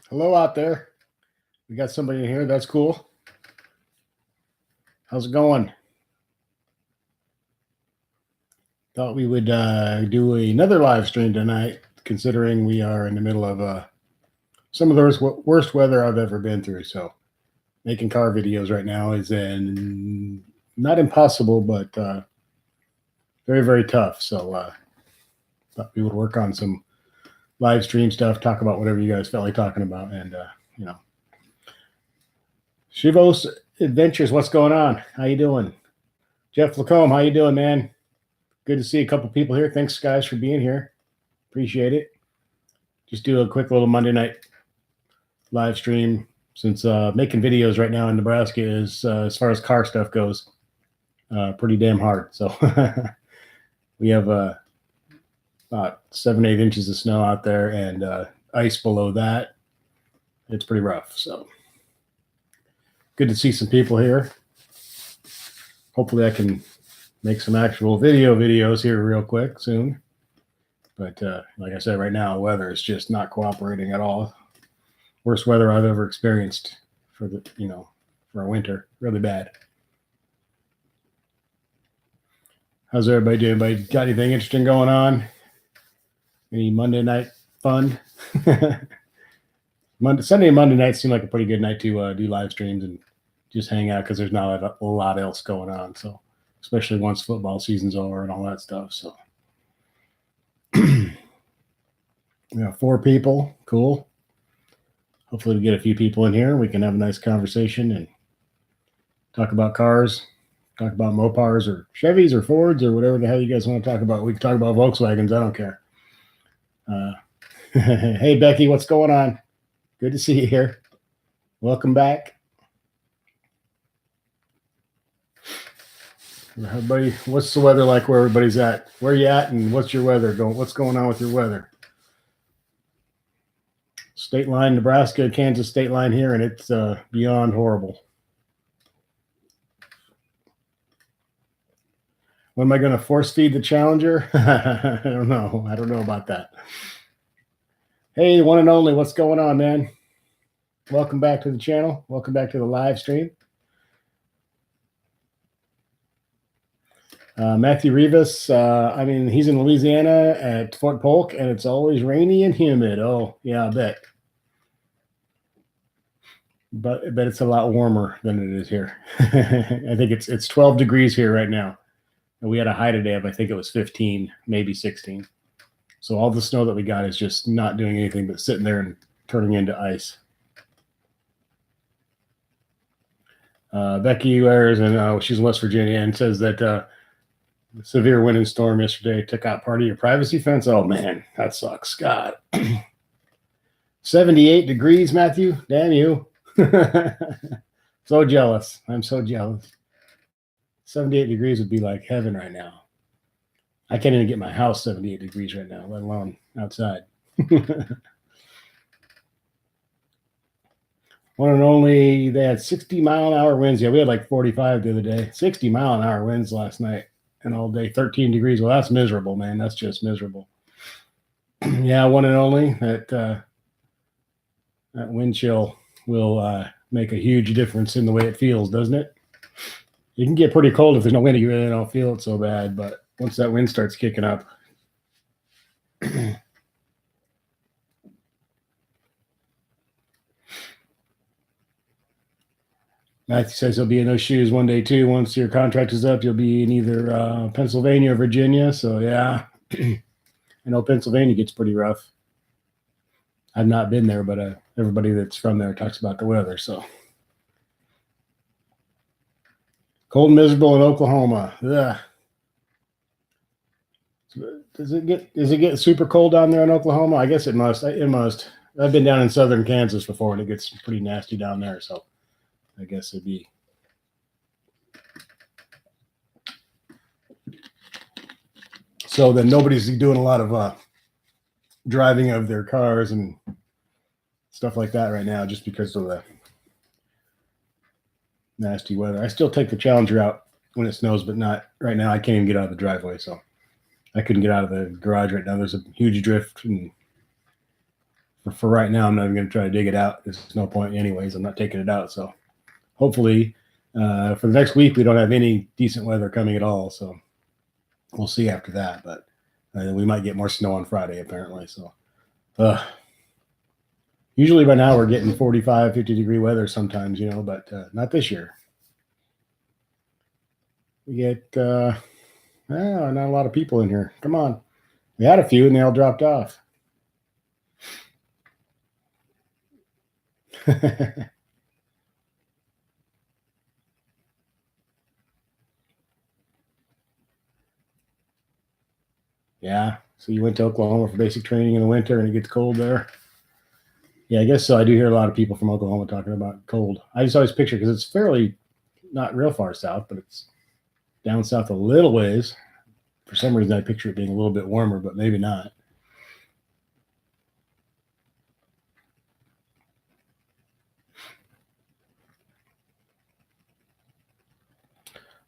Hello out there. We got somebody in here. That's cool. How's it going? Thought we would do another live stream tonight, considering we are in the middle of some of the worst weather I've ever been through. So making car videos right now is not impossible, but very, very tough. So thought we would work on some live stream stuff, talk about whatever you guys felt like talking about, and Shivos Adventures. What's going on? How you doing? Jeff Lacombe, how you doing, man? Good to see a couple people here. Thanks, guys, for being here. Appreciate it. Just do a quick little Monday night live stream since making videos right now in Nebraska is, as far as car stuff goes, pretty damn hard. So we have about 7-8 inches of snow out there and ice below that. It's pretty rough. So good to see some people here. Hopefully I can make some actual videos here real quick soon. But like I said, right now, the weather is just not cooperating at all. Worst weather I've ever experienced for a winter. Really bad. How's everybody doing? Anybody got anything interesting going on? Any Monday night fun? Sunday and Monday nights seem like a pretty good night to do live streams and just hang out because there's not a lot else going on. So especially once football season's over and all that stuff. So we have 4 people. Cool. Hopefully we get a few people in here. We can have a nice conversation and talk about cars, talk about Mopars or Chevys or Fords or whatever the hell you guys want to talk about. We can talk about Volkswagens. I don't care. Hey, Becky, what's going on? Good to see you here. Welcome back. Everybody, what's the weather like where everybody's at? Where you at and what's your weather going? What's going on with your weather? State line, Nebraska, Kansas state line here, and it's beyond horrible. When am I going to force feed the Challenger? I don't know. I don't know about that. Hey, one and only, what's going on, man? Welcome back to the channel. Welcome back to the live stream. Matthew Rivas, he's in Louisiana at Fort Polk, and it's always rainy and humid. Oh, yeah, I bet. But I bet it's a lot warmer than it is here. I think it's 12 degrees here right now. And we had a high today of, I think it was 15, maybe 16. So all the snow that we got is just not doing anything but sitting there and turning into ice. Becky wears, and she's in West Virginia, and says that severe wind and storm yesterday took out part of your privacy fence. Oh, man, that sucks. God. 78 degrees, Matthew. Damn you. So jealous. I'm so jealous. 78 degrees would be like heaven right now. I can't even get my house 78 degrees right now, let alone outside. One and only, they had 60-mile-an-hour winds. Yeah, we had like 45 the other day. 60-mile-an-hour winds last night and all day, 13 degrees. Well, that's miserable, man. That's just miserable. Yeah, one and only, that wind chill will make a huge difference in the way it feels, doesn't it? You can get pretty cold if there's no wind. You really don't feel it so bad, but once that wind starts kicking up. Matthew says he'll be in those shoes one day too. Once your contract is up, you'll be in either Pennsylvania or Virginia. So yeah, I know Pennsylvania gets pretty rough. I've not been there, but everybody that's from there talks about the weather. So cold and miserable in Oklahoma. Ugh. Does it get super cold down there in Oklahoma? I guess it must. It must. I've been down in southern Kansas before, and it gets pretty nasty down there. So I guess it'd be. So then nobody's doing a lot of driving of their cars and stuff like that right now, just because of the nasty weather. I still take the Challenger out when it snows, but not right now. I can't even get out of the driveway, so I couldn't get out of the garage right now. There's a huge drift for for right now, I'm not even going to try to dig it out. There's no point anyways. I'm not taking it out. So hopefully for the next week, we don't have any decent weather coming at all. So we'll see after that. But we might get more snow on Friday, apparently. So usually by now we're getting 45, 50-degree weather sometimes, but not this year. We get not a lot of people in here. Come on. We had a few and they all dropped off. Yeah. So you went to Oklahoma for basic training in the winter and it gets cold there. Yeah, I guess so. I do hear a lot of people from Oklahoma talking about cold. I just always picture, because it's fairly not real far south, but it's down south a little ways. For some reason, I picture it being a little bit warmer, but maybe not.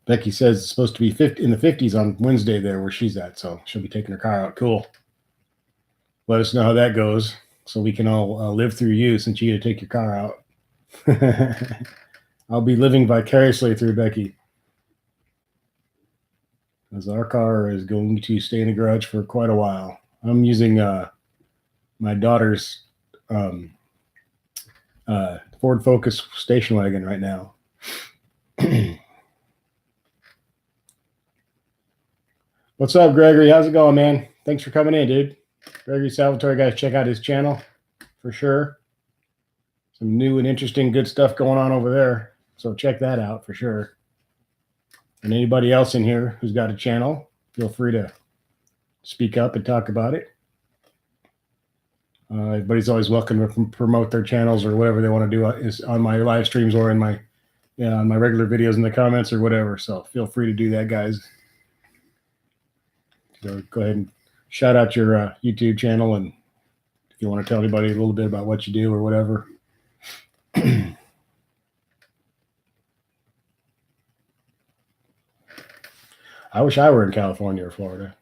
Becky says it's supposed to be in the 50s on Wednesday there where she's at, so she'll be taking her car out. Cool. Let us know how that goes so we can all live through you, since you get to take your car out. I'll be living vicariously through Becky, as our car is going to stay in the garage for quite a while. I'm using my daughter's Ford Focus station wagon right now. What's up, Gregory? How's it going, man? Thanks for coming in, dude. Gregory Salvatore, guys, check out his channel for sure. Some new and interesting good stuff going on over there. So check that out for sure. And anybody else in here who's got a channel, feel free to speak up and talk about it. Everybody's always welcome to promote their channels or whatever they want to do is on my live streams or in my on my regular videos in the comments or whatever. So feel free to do that, guys. So go ahead and shout out your YouTube channel, and if you want to tell anybody a little bit about what you do or whatever. I wish I were in California or Florida.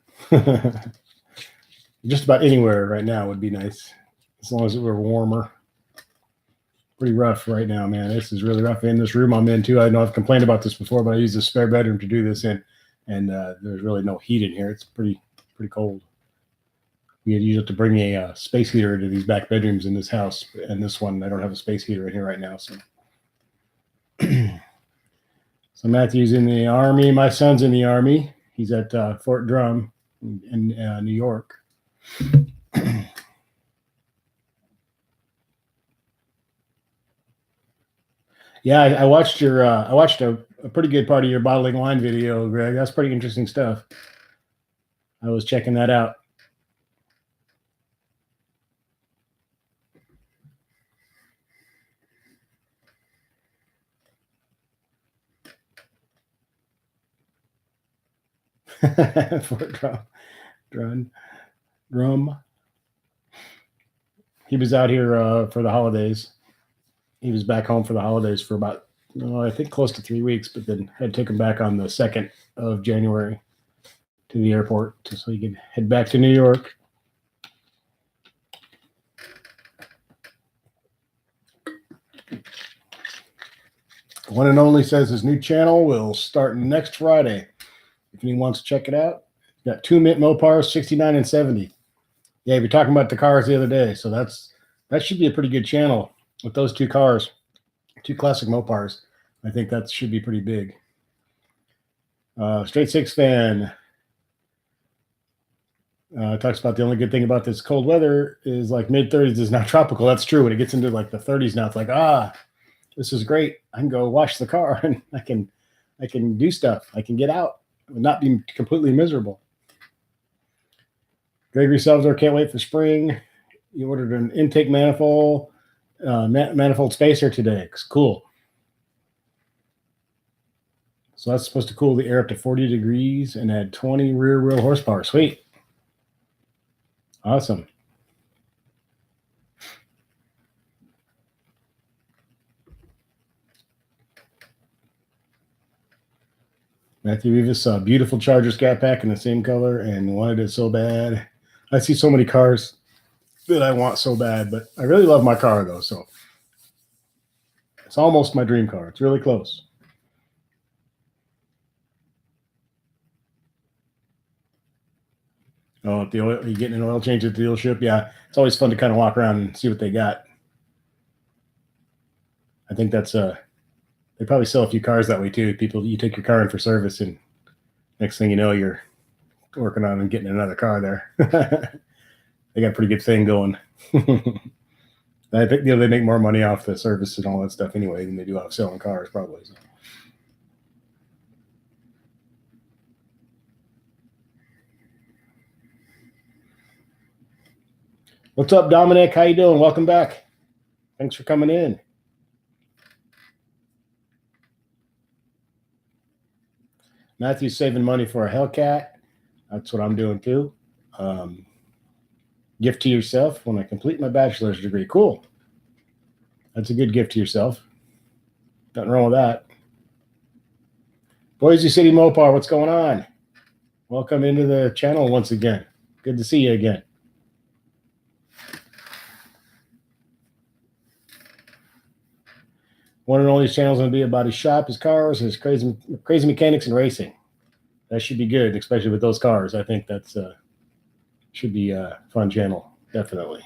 Just about anywhere right now would be nice, as long as it were warmer. Pretty rough right now, man. This is really rough in this room I'm in too. I know I've complained about this before, but I use the spare bedroom to do this in, and there's really no heat in here. It's pretty cold. We had used to bring a space heater into these back bedrooms in this house, and this one I don't have a space heater in here right now. So, so Matthew's in the Army. My son's in the Army. He's at Fort Drum in New York. Yeah, I watched your. I watched a pretty good part of your bottling wine video, Greg. That's pretty interesting stuff. I was checking that out. Fort Drum. He was out here for the holidays. He was back home for the holidays for about, I think close to 3 weeks, but then had to take him back on the 2nd of January to the airport so he could head back to New York. One and Only says his new channel will start next Friday. If anyone wants to check it out, got 2 Mint Mopars, 69 and 70. Yeah, we were talking about the cars the other day, so that should be a pretty good channel with those 2 cars, 2 classic Mopars. I think that should be pretty big. Straight Six fan talks about the only good thing about this cold weather is like mid-30s is now tropical. That's true. When it gets into like the 30s now, it's like, this is great. I can go wash the car and I can do stuff. I can get out and not be completely miserable. Gregory Salvador can't wait for spring. You ordered an intake manifold spacer today. It's cool. So that's supposed to cool the air up to 40 degrees and add 20 rear wheel horsepower. Sweet. Awesome. Matthew Rivas saw a beautiful Charger Scat Pack in the same color and wanted it so bad. I see so many cars that I want so bad. But I really love my car though, so it's almost my dream car. It's really close. Oh, the oil, you getting an oil change at the dealership? Yeah, it's always fun to kind of walk around and see what they got. I think that's they probably sell a few cars that way too. People, you take your car in for service, and next thing you know, you're working on and getting another car there. They got a pretty good thing going. I think they make more money off the service and all that stuff anyway than they do off selling cars, probably. So. What's up, Dominic? How you doing? Welcome back. Thanks for coming in. Matthew's saving money for a Hellcat. That's what I'm doing too. Gift to yourself when I complete my bachelor's degree. Cool. That's a good gift to yourself. Nothing wrong with that. Boise City Mopar, what's going on? Welcome into the channel once again. Good to see you again. One and only channel is going to be about his shop, his cars, his crazy mechanics, and racing. That should be good, especially with those cars. I think that's should be a fun channel, definitely.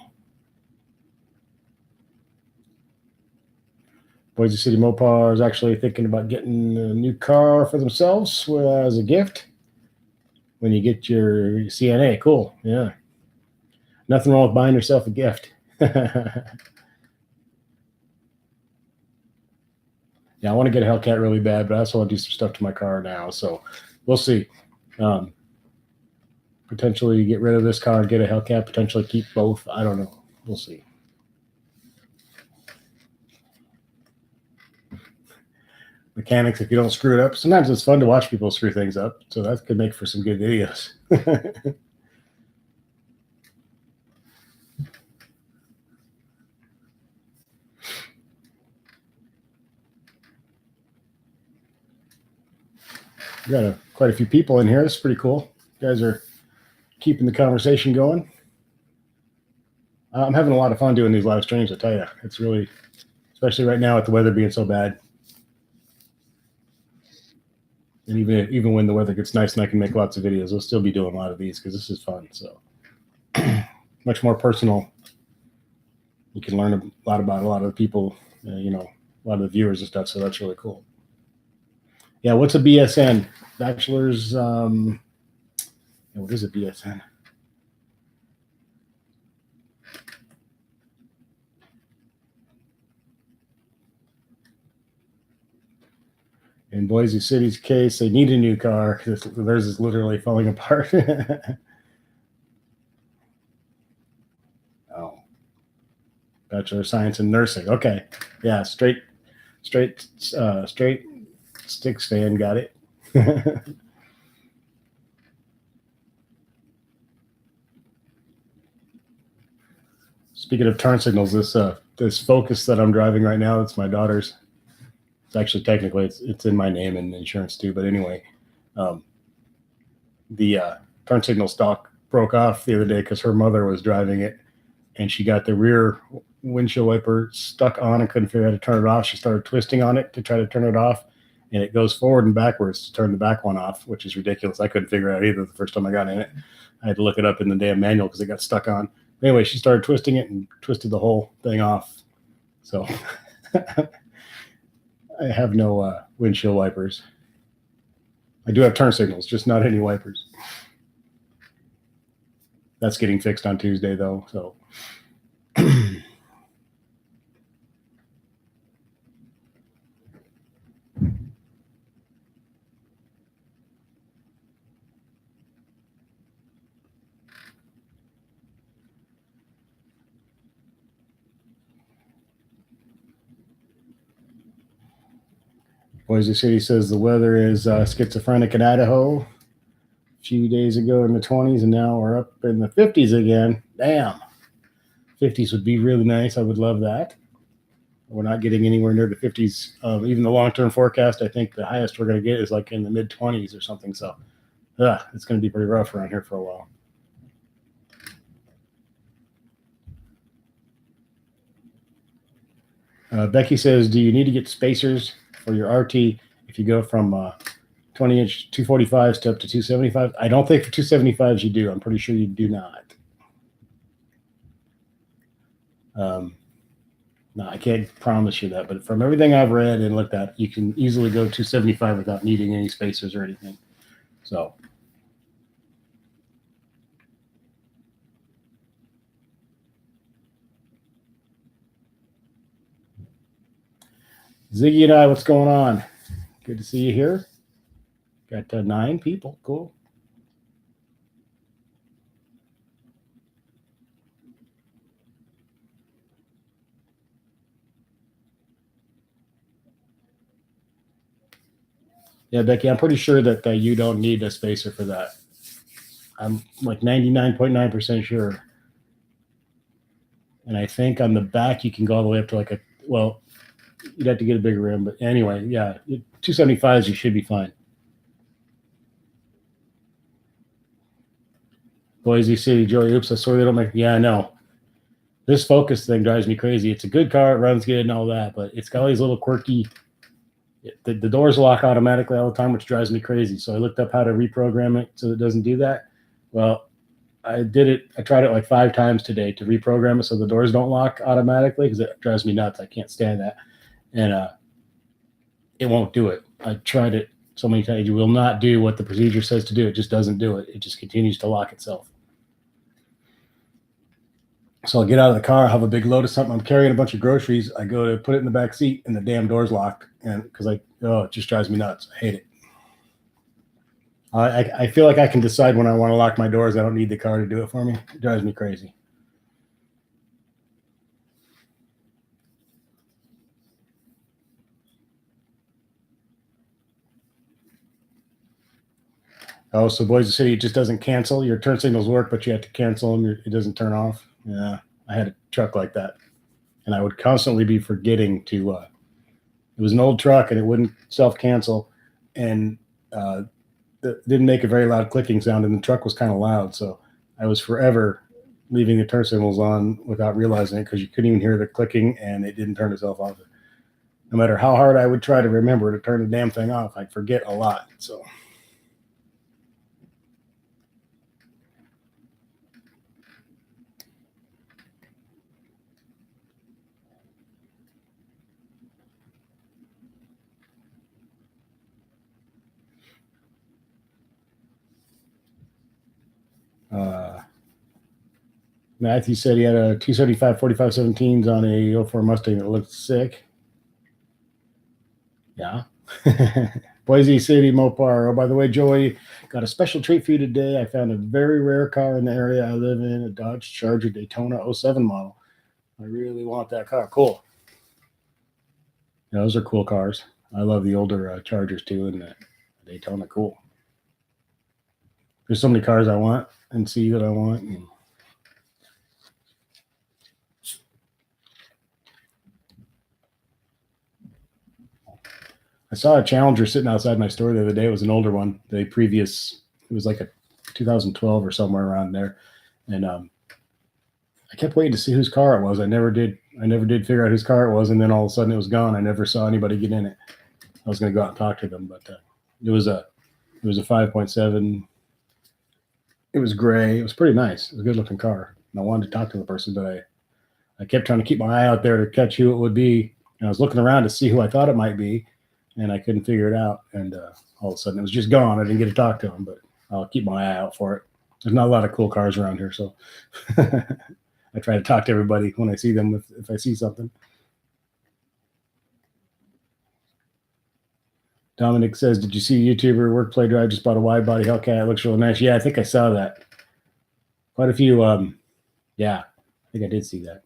Boise City Mopar is actually thinking about getting a new car for themselves as a gift when you get your CNA. Cool, yeah. Nothing wrong with buying yourself a gift. Yeah, I want to get a Hellcat really bad, but I also want to do some stuff to my car now. So we'll see. Potentially get rid of this car and get a Hellcat, potentially keep both. I don't know. We'll see. Mechanics, if you don't screw it up. Sometimes it's fun to watch people screw things up. So that could make for some good videos. We got quite a few people in here. That's pretty cool. You guys are keeping the conversation going. I'm having a lot of fun doing these live streams, I tell you. It's really, especially right now with the weather being so bad. And even when the weather gets nice and I can make lots of videos, we'll still be doing a lot of these because this is fun. So much more personal. You can learn a lot about a lot of the people, a lot of the viewers and stuff. So that's really cool. Yeah, what's a BSN? Bachelor's, what is a BSN? In Boise City's case, they need a new car because theirs is literally falling apart. Oh, Bachelor of Science in Nursing. Okay, yeah, straight stick stand. Got it. Speaking of turn signals, this Focus that I'm driving right now, it's my daughter's. It's actually technically it's in my name and insurance too. But anyway, the turn signal stock broke off the other day because her mother was driving it, and she got the rear windshield wiper stuck on and couldn't figure out how to turn it off. She started twisting on it to try to turn it off, and it goes forward and backwards to turn the back one off, which is ridiculous. I couldn't figure it out either the first time I got in it. I had to look it up in the damn manual because it got stuck on. Anyway, she started twisting it and twisted the whole thing off. So I have no windshield wipers. I do have turn signals, just not any wipers. That's getting fixed on Tuesday, though. So Boise City says the weather is schizophrenic in Idaho. A few days ago in the 20s, and now we're up in the 50s again. Damn. 50s would be really nice. I would love that. We're not getting anywhere near the 50s. Even the long-term forecast, I think the highest we're going to get is like in the mid-20s or something. So it's going to be pretty rough around here for a while. Becky says, do you need to get spacers for your RT if you go from 20-inch 245s to up to 275? I don't think for 275s you do. I'm pretty sure you do not. No, I can't promise you that, but from everything I've read and looked at, you can easily go 275 without needing any spacers or anything. So. Ziggy and I, what's going on? Good to see you here. Got 9 people. Cool. Yeah, Becky, I'm pretty sure that you don't need a spacer for that. I'm like 99.9% sure. And I think on the back, you can go all the way up to like you'd have to get a bigger rim. But anyway, yeah, 275s, you should be fine. Boise City, Joey, oops, I swear they don't make, yeah, I know. This Focus thing drives me crazy. It's a good car, it runs good and all that, but it's got all these little quirky, the doors lock automatically all the time, which drives me crazy. So I looked up how to reprogram it so it doesn't do that. Well, I did it. I tried it like 5 times today to reprogram it so the doors don't lock automatically because it drives me nuts. I can't stand that. And it won't do it. I tried it so many times. You will not do what the procedure says to do. It just doesn't do it. It just continues to lock itself. So I'll get out of the car, have a big load of something. I'm carrying a bunch of groceries. I go to put it in the back seat and the damn door's locked. And because it just drives me nuts. I hate it. I feel like I can decide when I want to lock my doors. I don't need the car to do it for me. It drives me crazy. Oh, so Boise City, it just doesn't cancel. Your turn signals work, but you have to cancel them. It doesn't turn off. Yeah, I had a truck like that. And I would constantly be forgetting to, it was an old truck and it wouldn't self-cancel. And didn't make a very loud clicking sound, and the truck was kind of loud. So I was forever leaving the turn signals on without realizing it because you couldn't even hear the clicking and it didn't turn itself off. No matter how hard I would try to remember to turn the damn thing off, I'd forget a lot. So. Matthew said he had a 275 4517s on a 04 Mustang that looked sick. Yeah. Boise City, Mopar. Oh, by the way, Joey, got a special treat for you today. I found a very rare car in the area I live in, a Dodge Charger Daytona 07 model. I really want that car. Cool. Yeah, those are cool cars. I love the older Chargers too, and the Daytona. Cool. There's so many cars I want and see that I want. And I saw a Challenger sitting outside my store the other day. It was an older one. It was like a 2012 or somewhere around there. And I kept waiting to see whose car it was. I never did figure out whose car it was. And then all of a sudden it was gone. I never saw anybody get in it. I was going to go out and talk to them, but it was a 5.7. It was gray. It was pretty nice. It was a good looking car. And I wanted to talk to the person, but I kept trying to keep my eye out there to catch who it would be. And I was looking around to see who I thought it might be, and I couldn't figure it out. And all of a sudden it was just gone. I didn't get to talk to him, but I'll keep my eye out for it. There's not a lot of cool cars around here, so I try to talk to everybody when I see them if I see something. Dominic says, did you see YouTuber Workplay Drive just bought a wide body Hellcat? It looks really nice. Yeah, I think I saw that. Quite a few. Yeah, I think I did see that.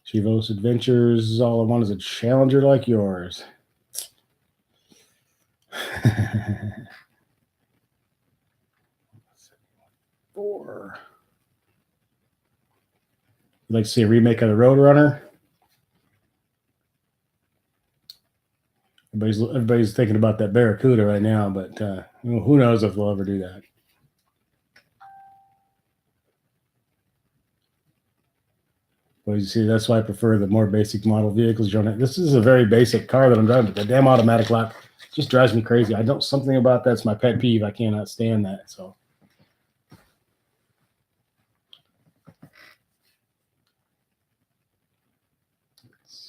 Chivos Adventures. All I want is a Challenger like yours. Four. You'd like to see a remake of the Roadrunner? Everybody's thinking about that Barracuda right now, but who knows if we'll ever do that. But you see, that's why I prefer the more basic model vehicles. This is a very basic car that I'm driving, but the damn automatic lock just drives me crazy. I don't, something about that's my pet peeve. I cannot stand that. So.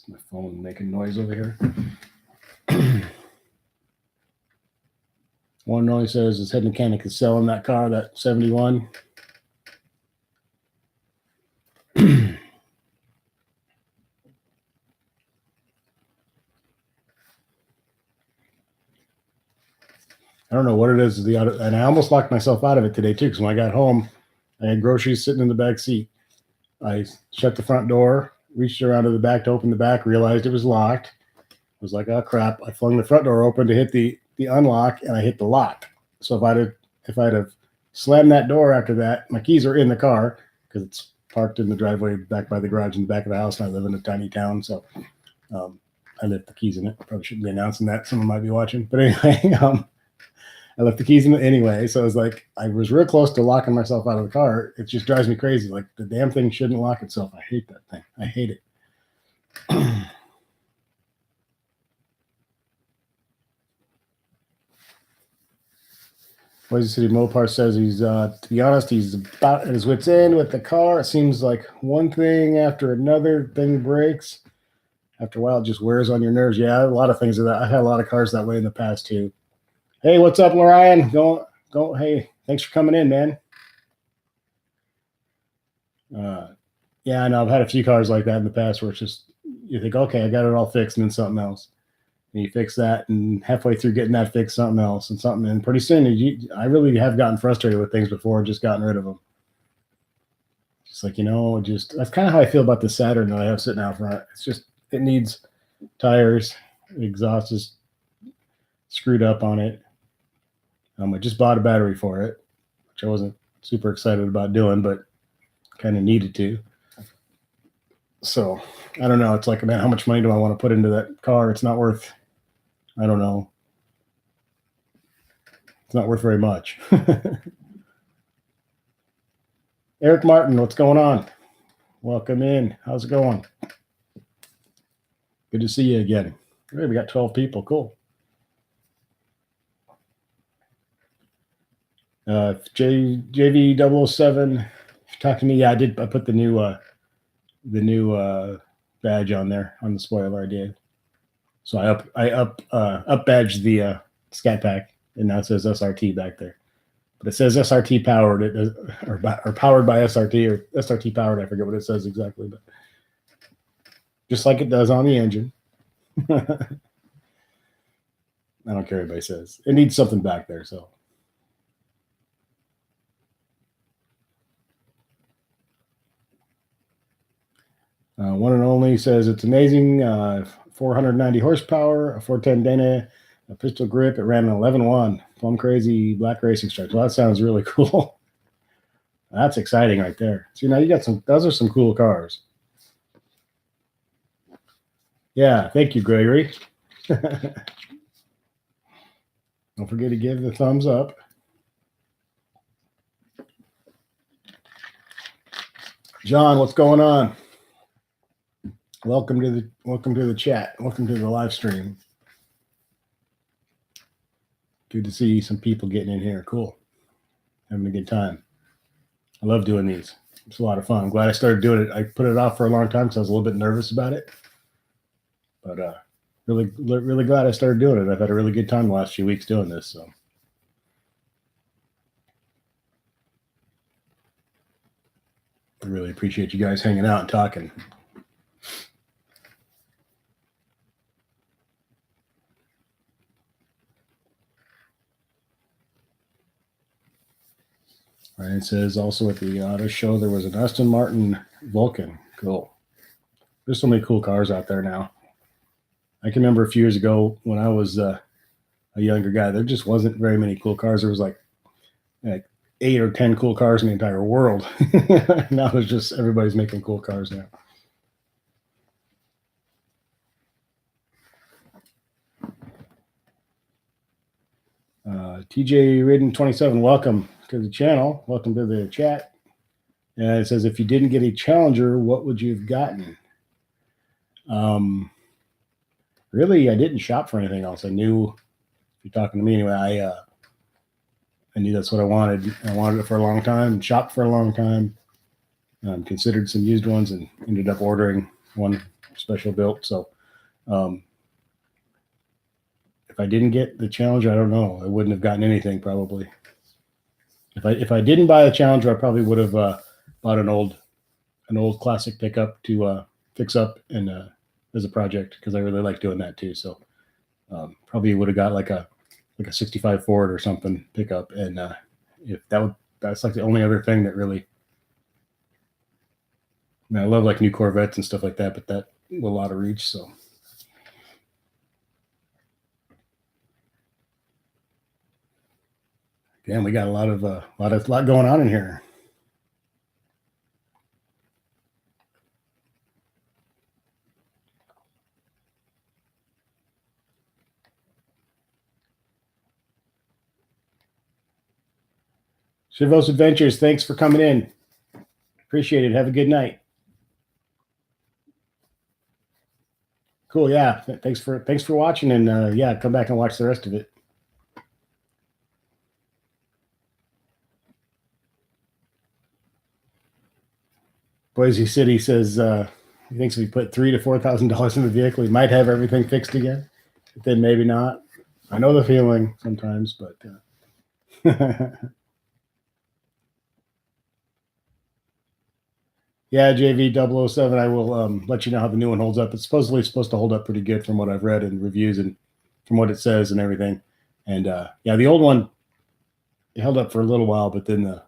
My phone making noise over here. One noise says his head mechanic is selling that car, that 71. I don't know what it is. And I almost locked myself out of it today too, because when I got home, I had groceries sitting in the back seat. I shut the front door, reached around to the back to open the back, realized it was locked. I was like, oh crap! I flung the front door open to hit the unlock, and I hit the lock. So if I'd have slammed that door after that, my keys are in the car because it's parked in the driveway back by the garage in the back of the house, and I live in a tiny town, so I left the keys in it. Probably shouldn't be announcing that. Someone might be watching, but anyway, I left the keys in it anyway. So it was like I was real close to locking myself out of the car. It just drives me crazy. Like the damn thing shouldn't lock itself. I hate that thing. I hate it. Boise City Mopar says he's, to be honest, he's about at his wit's end with the car. It seems like one thing after another thing breaks. After a while, it just wears on your nerves. Yeah, a lot of things are that. I've had a lot of cars that way in the past too. Hey, what's up, Lorian? Go. Hey, thanks for coming in, man. Yeah, I know. I've had a few cars like that in the past where it's just you think, okay, I got it all fixed, and then something else. And you fix that, and halfway through getting that fixed, something else, and something, and pretty soon, I really have gotten frustrated with things before and just gotten rid of them. Just like that's kind of how I feel about the Saturn that I have sitting out front. It's just it needs tires, exhaust is screwed up on it. I just bought a battery for it, which I wasn't super excited about doing, but kind of needed to. So I don't know. It's like, man, how much money do I want to put into that car? It's not worth. I don't know. It's not worth very much. Eric Martin, what's going on? Welcome in. How's it going? Good to see you again. Hey, we got 12 people. Cool. JV007, talk to me. Yeah, I put the new badge on there on the spoiler. I did. So I up badged the Scat Pack, and now it says SRT back there. But it says SRT powered, or powered by SRT, or SRT powered. I forget what it says exactly, but just like it does on the engine. I don't care what anybody says. It needs something back there, so. One and only says it's amazing. 490 horsepower, a 410 Dana, a pistol grip. It ran an 11.1. Plum Crazy Black Racing Stripes. Well, that sounds really cool. That's exciting right there. See, now you got those are some cool cars. Yeah, thank you, Gregory. Don't forget to give the thumbs up. John, what's going on? Welcome to the chat. Welcome to the live stream. Good to see some people getting in here. Cool. Having a good time. I love doing these. It's a lot of fun. I'm glad I started doing it. I put it off for a long time because I was a little bit nervous about it. But really glad I started doing it. I've had a really good time the last few weeks doing this. So I really appreciate you guys hanging out and talking. All right, it says also at the auto show there was an Aston Martin Vulcan. Cool. There's so many cool cars out there now. I can remember a few years ago when I was a younger guy, there just wasn't very many cool cars. There was like 8 or 10 cool cars in the entire world. Now it's just everybody's making cool cars now. TJ Ridden 27, welcome to the channel. Welcome to the chat. And it says, if you didn't get a Challenger, what would you have gotten? Really, I didn't shop for anything else. I knew, if you're talking to me anyway, I knew that's what I wanted. I wanted it for a long time, shopped for a long time, considered some used ones, and ended up ordering one special built. So if I didn't get the Challenger, I don't know. I wouldn't have gotten anything probably. If I didn't buy the Challenger, I probably would have bought an old classic pickup to fix up and as a project, because I really like doing that too. So probably would have got like a 65 Ford or something pickup, and if that's like the only other thing that really. I mean, I love like new Corvettes and stuff like that, but that will out of reach. So. Damn, we got a lot going on in here. Chivos Adventures, thanks for coming in. Appreciate it. Have a good night. Cool. Yeah. Thanks for watching, and yeah, come back and watch the rest of it. Boise City says he thinks if we put $3,000 to $4,000 in the vehicle, he might have everything fixed again. But then maybe not. I know the feeling sometimes, but yeah, JV007. I will let you know how the new one holds up. It's supposedly supposed to hold up pretty good from what I've read in reviews and from what it says and everything. And yeah, the old one, it held up for a little while, but then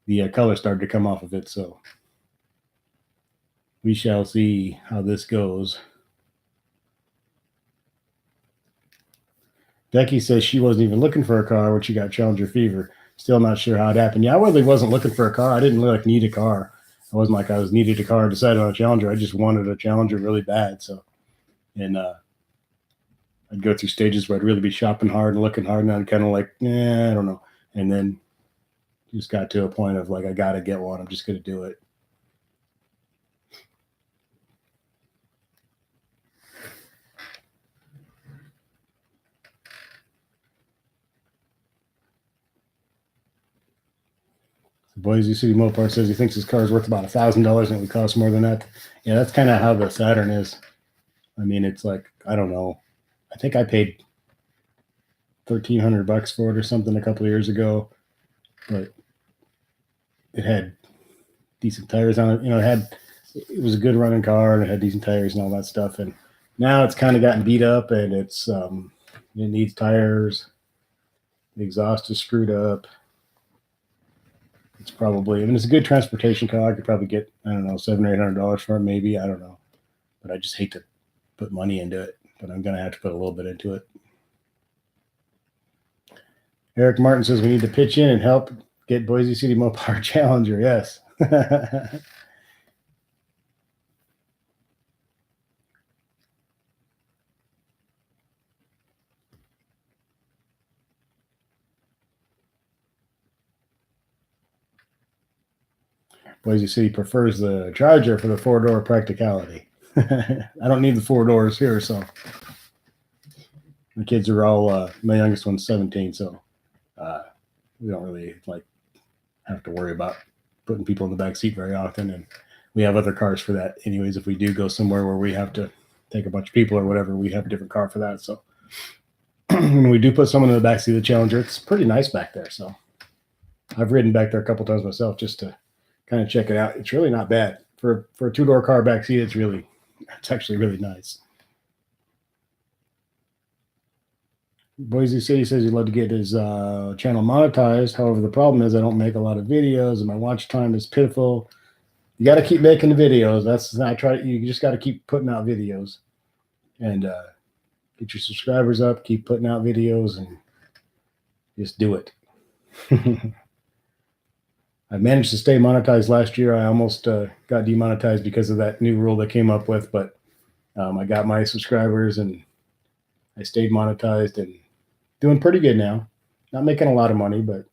the color started to come off of it. So we shall see how this goes. Becky says she wasn't even looking for a car when she got Challenger fever. Still not sure how it happened. Yeah, I really wasn't looking for a car. I didn't really need a car. I wasn't like I was needed a car and decided on a Challenger. I just wanted a Challenger really bad. So, and I'd go through stages where I'd really be shopping hard and looking hard, and I'd kind of like, I don't know. And then just got to a point of like, I got to get one. I'm just going to do it. Boise City Mopar says he thinks his car is worth about $1,000 and it would cost more than that. Yeah, that's kind of how the Saturn is. I mean, it's like, I don't know. I think I paid $1,300 for it or something a couple of years ago, but it had decent tires on it. You know, it was a good running car and it had decent tires and all that stuff. And now it's kind of gotten beat up and it needs tires. The exhaust is screwed up. It's probably, I mean, it's a good transportation car. I could probably get, I don't know, $700 or $800 for it, maybe. I don't know. But I just hate to put money into it. But I'm going to have to put a little bit into it. Eric Martin says we need to pitch in and help get Boise City Mopar Challenger. Yes. Boise City prefers the Charger for the four-door practicality. I don't need the four doors here, so the kids are all. My youngest one's 17, so we don't really like have to worry about putting people in the back seat very often, and we have other cars for that. Anyways, if we do go somewhere where we have to take a bunch of people or whatever, we have a different car for that. So when we do put someone in the back seat of the Challenger, it's pretty nice back there. So I've ridden back there a couple times myself just to kind of check it out. It's really not bad for a two-door car back seat. It's actually really nice. Boise City says he'd love to get his channel monetized. However, the problem is I don't make a lot of videos and my watch time is pitiful. You got to keep making the videos. You just got to keep putting out videos and get your subscribers up, keep putting out videos, and just do it. I managed to stay monetized last year. I almost got demonetized because of that new rule they came up with, but I got my subscribers and I stayed monetized and doing pretty good now. Not making a lot of money, but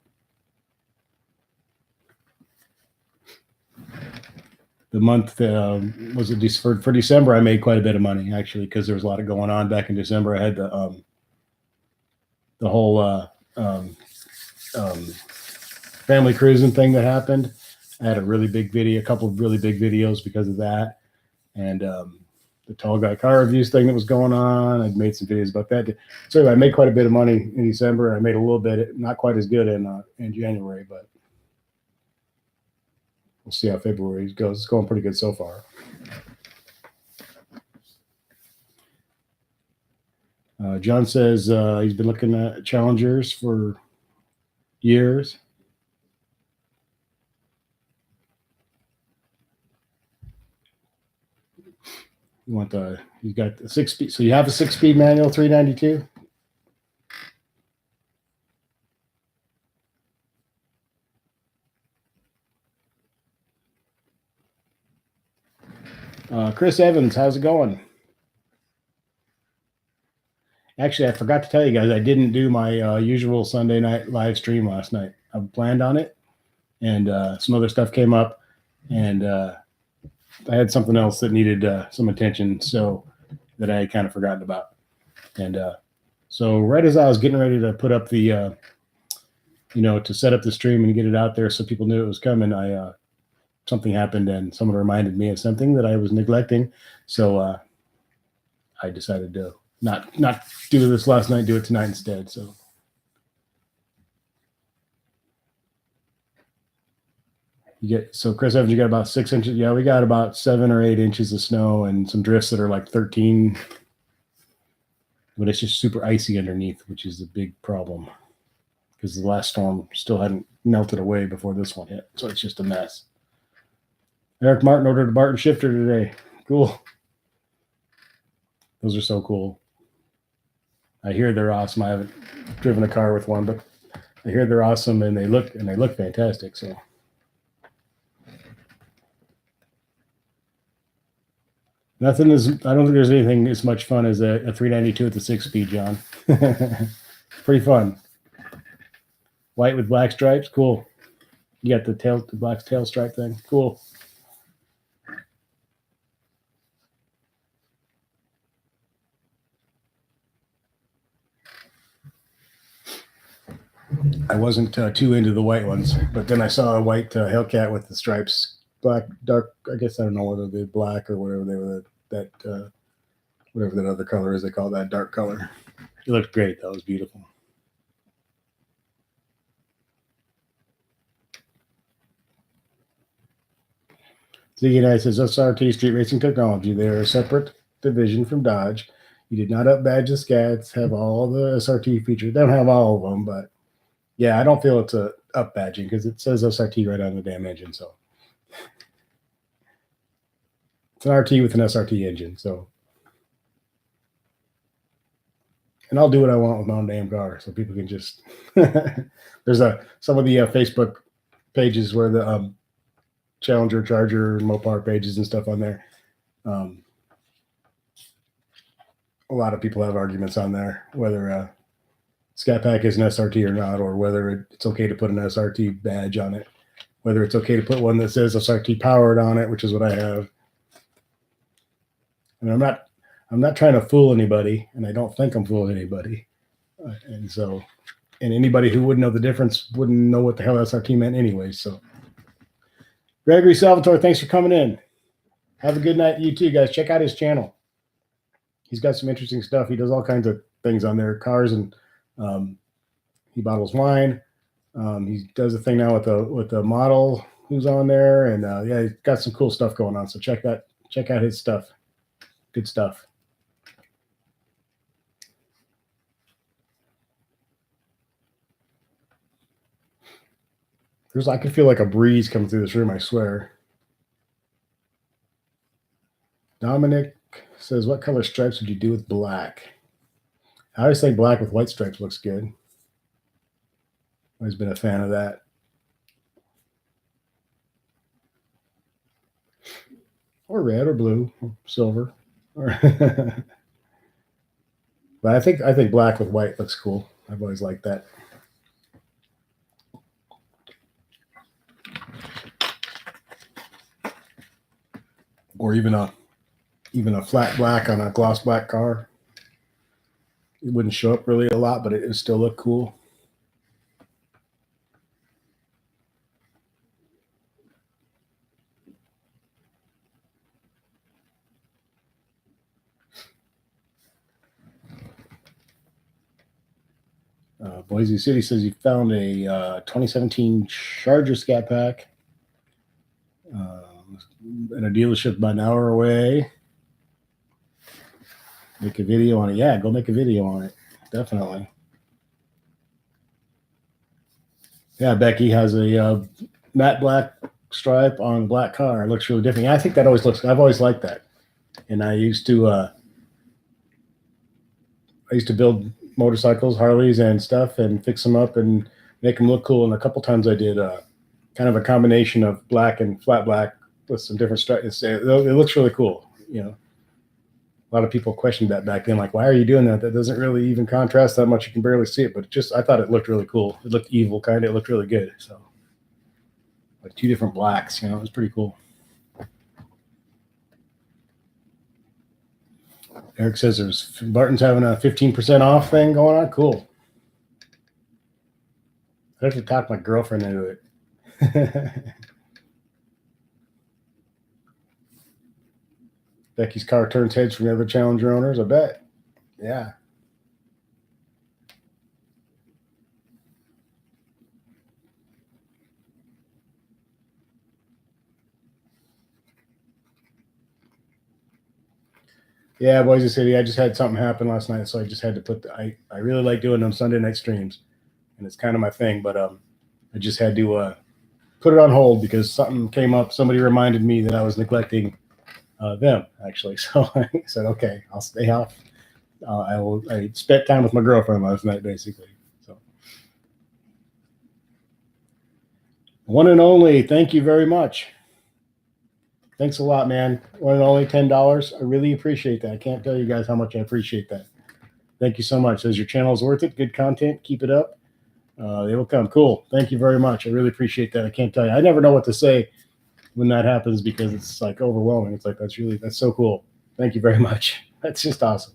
the month was it for December. I made quite a bit of money actually because there was a lot of going on back in December. I had the whole family cruising thing that happened. I had a couple of really big videos because of that, and the tall guy car reviews thing that was going on. I'd made some videos about that. So anyway, I made quite a bit of money in December. I made a little bit, not quite as good in January, but we'll see how February goes. It's going pretty good so far. John says he's been looking at Challengers for years. You got the 6-speed. So you have a 6-speed manual 392? Chris Evans, how's it going? Actually, I forgot to tell you guys, I didn't do my usual Sunday night live stream last night. I planned on it, and some other stuff came up, and I had something else that needed some attention, so that I had kind of forgotten about. And so right as I was getting ready to put up the, to set up the stream and get it out there so people knew it was coming, something happened and someone reminded me of something that I was neglecting. So I decided to not do this last night, do it tonight instead. So Chris Evans, you got about 6 inches. Yeah, we got about 7 or 8 inches of snow and some drifts that are like 13, but it's just super icy underneath, which is the big problem because the last storm still hadn't melted away before this one hit. So it's just a mess. Eric Martin ordered a Barton shifter today. Cool. Those are so cool. I hear they're awesome. I haven't driven a car with one, but I hear they're awesome and they look fantastic. So I don't think there's anything as much fun as a 392 at the 6-speed, John. Pretty fun. White with black stripes, cool. You got the black tail stripe thing, cool. I wasn't too into the white ones, but then I saw a white Hellcat with the stripes, black, dark. I guess I don't know whether they're black or whatever they were. Whatever that other color is, they call that dark color. It looked great. That was beautiful. Ziggy Knight says SRT Street Racing Technology. They are a separate division from Dodge. You did not up-badge the Scats, have all the SRT features. They don't have all of them, but yeah, I don't feel it's a up-badging because it says SRT right on the damn engine. So it's an RT with an SRT engine. So, and I'll do what I want with my own damn car, so people can just. There's some of the Facebook pages where the Challenger, Charger, Mopar pages and stuff on there. A lot of people have arguments on there whether Scat Pack is an SRT or not, or whether it's okay to put an SRT badge on it, whether it's okay to put one that says SRT powered on it, which is what I have. And I'm not trying to fool anybody, and I don't think I'm fooling anybody. And anybody who wouldn't know the difference wouldn't know what the hell SRT meant anyway. So, Gregory Salvatore, thanks for coming in. Have a good night. You too, guys. Check out his channel. He's got some interesting stuff. He does all kinds of things on there, cars, and he bottles wine. He does a thing now with the model who's on there, and yeah, he's got some cool stuff going on. So check out his stuff. Good stuff. I can feel like a breeze coming through this room, I swear. Dominic says, what color stripes would you do with black? I always think black with white stripes looks good. Always been a fan of that. Or red or blue or silver. But I think black with white looks cool. I've always liked that. or even a flat black on a gloss black car. It wouldn't show up really a lot, but it would still look cool. Boise City says he found a 2017 Charger Scat Pack in a dealership about an hour away. Make a video on it. Yeah, go make a video on it. Definitely. Yeah, Becky has a matte black stripe on a black car. It looks really different. Yeah, I think that always looks. I've always liked that, and I used to build motorcycles, Harleys, and stuff, and fix them up and make them look cool. And a couple times I did kind of a combination of black and flat black with some different stripes. It looks really cool. You know, a lot of people questioned that back then, like, why are you doing that? That doesn't really even contrast that much. You can barely see it, but I thought it looked really cool. It looked evil, kind of. It looked really good. So, like two different blacks, you know, it was pretty cool. Eric says Barton's having a 15% off thing going on. Cool. I have to talk my girlfriend into it. Becky's car turns heads from the other Challenger owners. I bet. Yeah. Yeah, Boise City. I just had something happen last night, so I just had to put. I really like doing them Sunday night streams, and it's kind of my thing. But I just had to put it on hold because something came up. Somebody reminded me that I was neglecting them actually. So I said, okay, I'll stay off. I spent time with my girlfriend last night, basically. So, one and only. Thank you very much. Thanks a lot, man. One and only $10. I really appreciate that. I can't tell you guys how much I appreciate that. Thank you so much. Says your channel is worth it. Good content. Keep it up. They will come. Cool. Thank you very much. I really appreciate that. I can't tell you. I never know what to say when that happens because it's like overwhelming. It's like, that's so cool. Thank you very much. That's just awesome.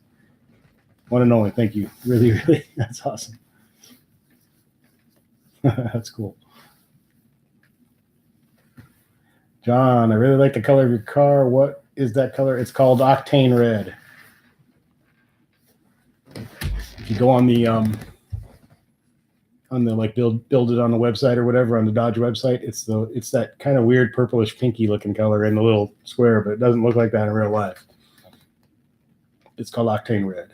One and only. Thank you. Really, really. That's awesome. That's cool. John, I really like the color of your car. What is that color? It's called Octane Red. If you go on the like build it on the website or whatever on the Dodge website, it's that kind of weird purplish pinky looking color in the little square, but it doesn't look like that in real life. It's called Octane Red.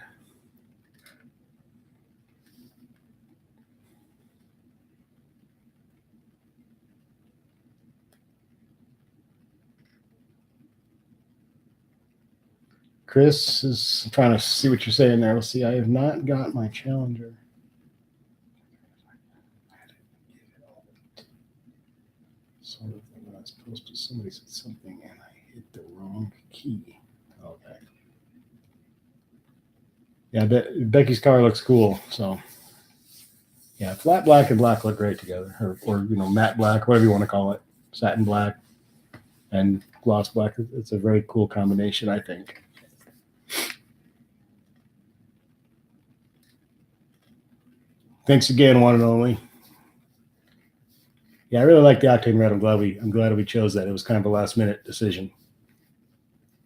Chris is trying to see what you're saying there. Let's see. I have not got my Challenger. Sort of when I was supposed to. Somebody said something and I hit the wrong key. Okay. Yeah, Becky's car looks cool. So, yeah, flat black and black look great together, or matte black, whatever you want to call it, satin black and gloss black. It's a very cool combination, I think. Thanks again, one and only. Yeah, I really like the Octane Red. I'm glad we chose that. It was kind of a last minute decision.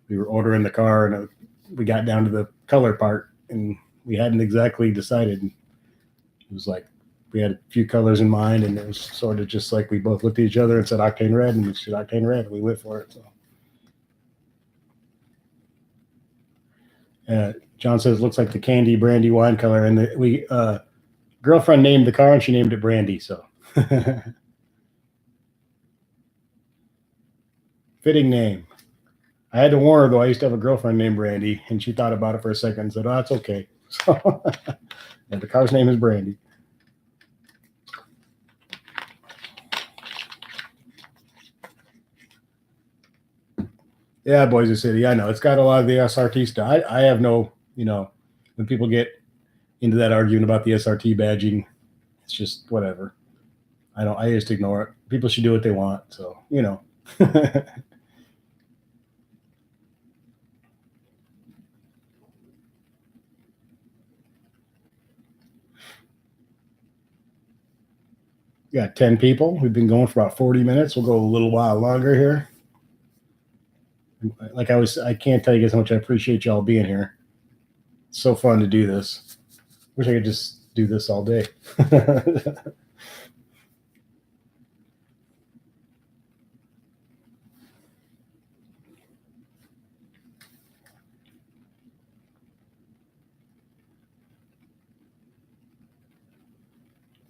We were ordering the car and we got down to the color part and we hadn't exactly decided. It was like we had a few colors in mind and it was sort of just like we both looked at each other and said Octane Red, and we said Octane Red and we went for it. So John says it looks like the candy brandy wine color, and we girlfriend named the car and she named it Brandy. So fitting name. I had to warn her though. I used to have a girlfriend named Brandy, and she thought about it for a second and said, "Oh, that's okay." So yeah, the car's name is Brandy. Yeah, Boise City. I know it's got a lot of the SRT stuff. I have no, when people get into that arguing about the SRT badging, it's just whatever. I just ignore it. People should do what they want. So, Got 10 people. We've been going for about 40 minutes. We'll go a little while longer here. Like I can't tell you guys how much I appreciate y'all being here. It's so fun to do this. Wish I could just do this all day.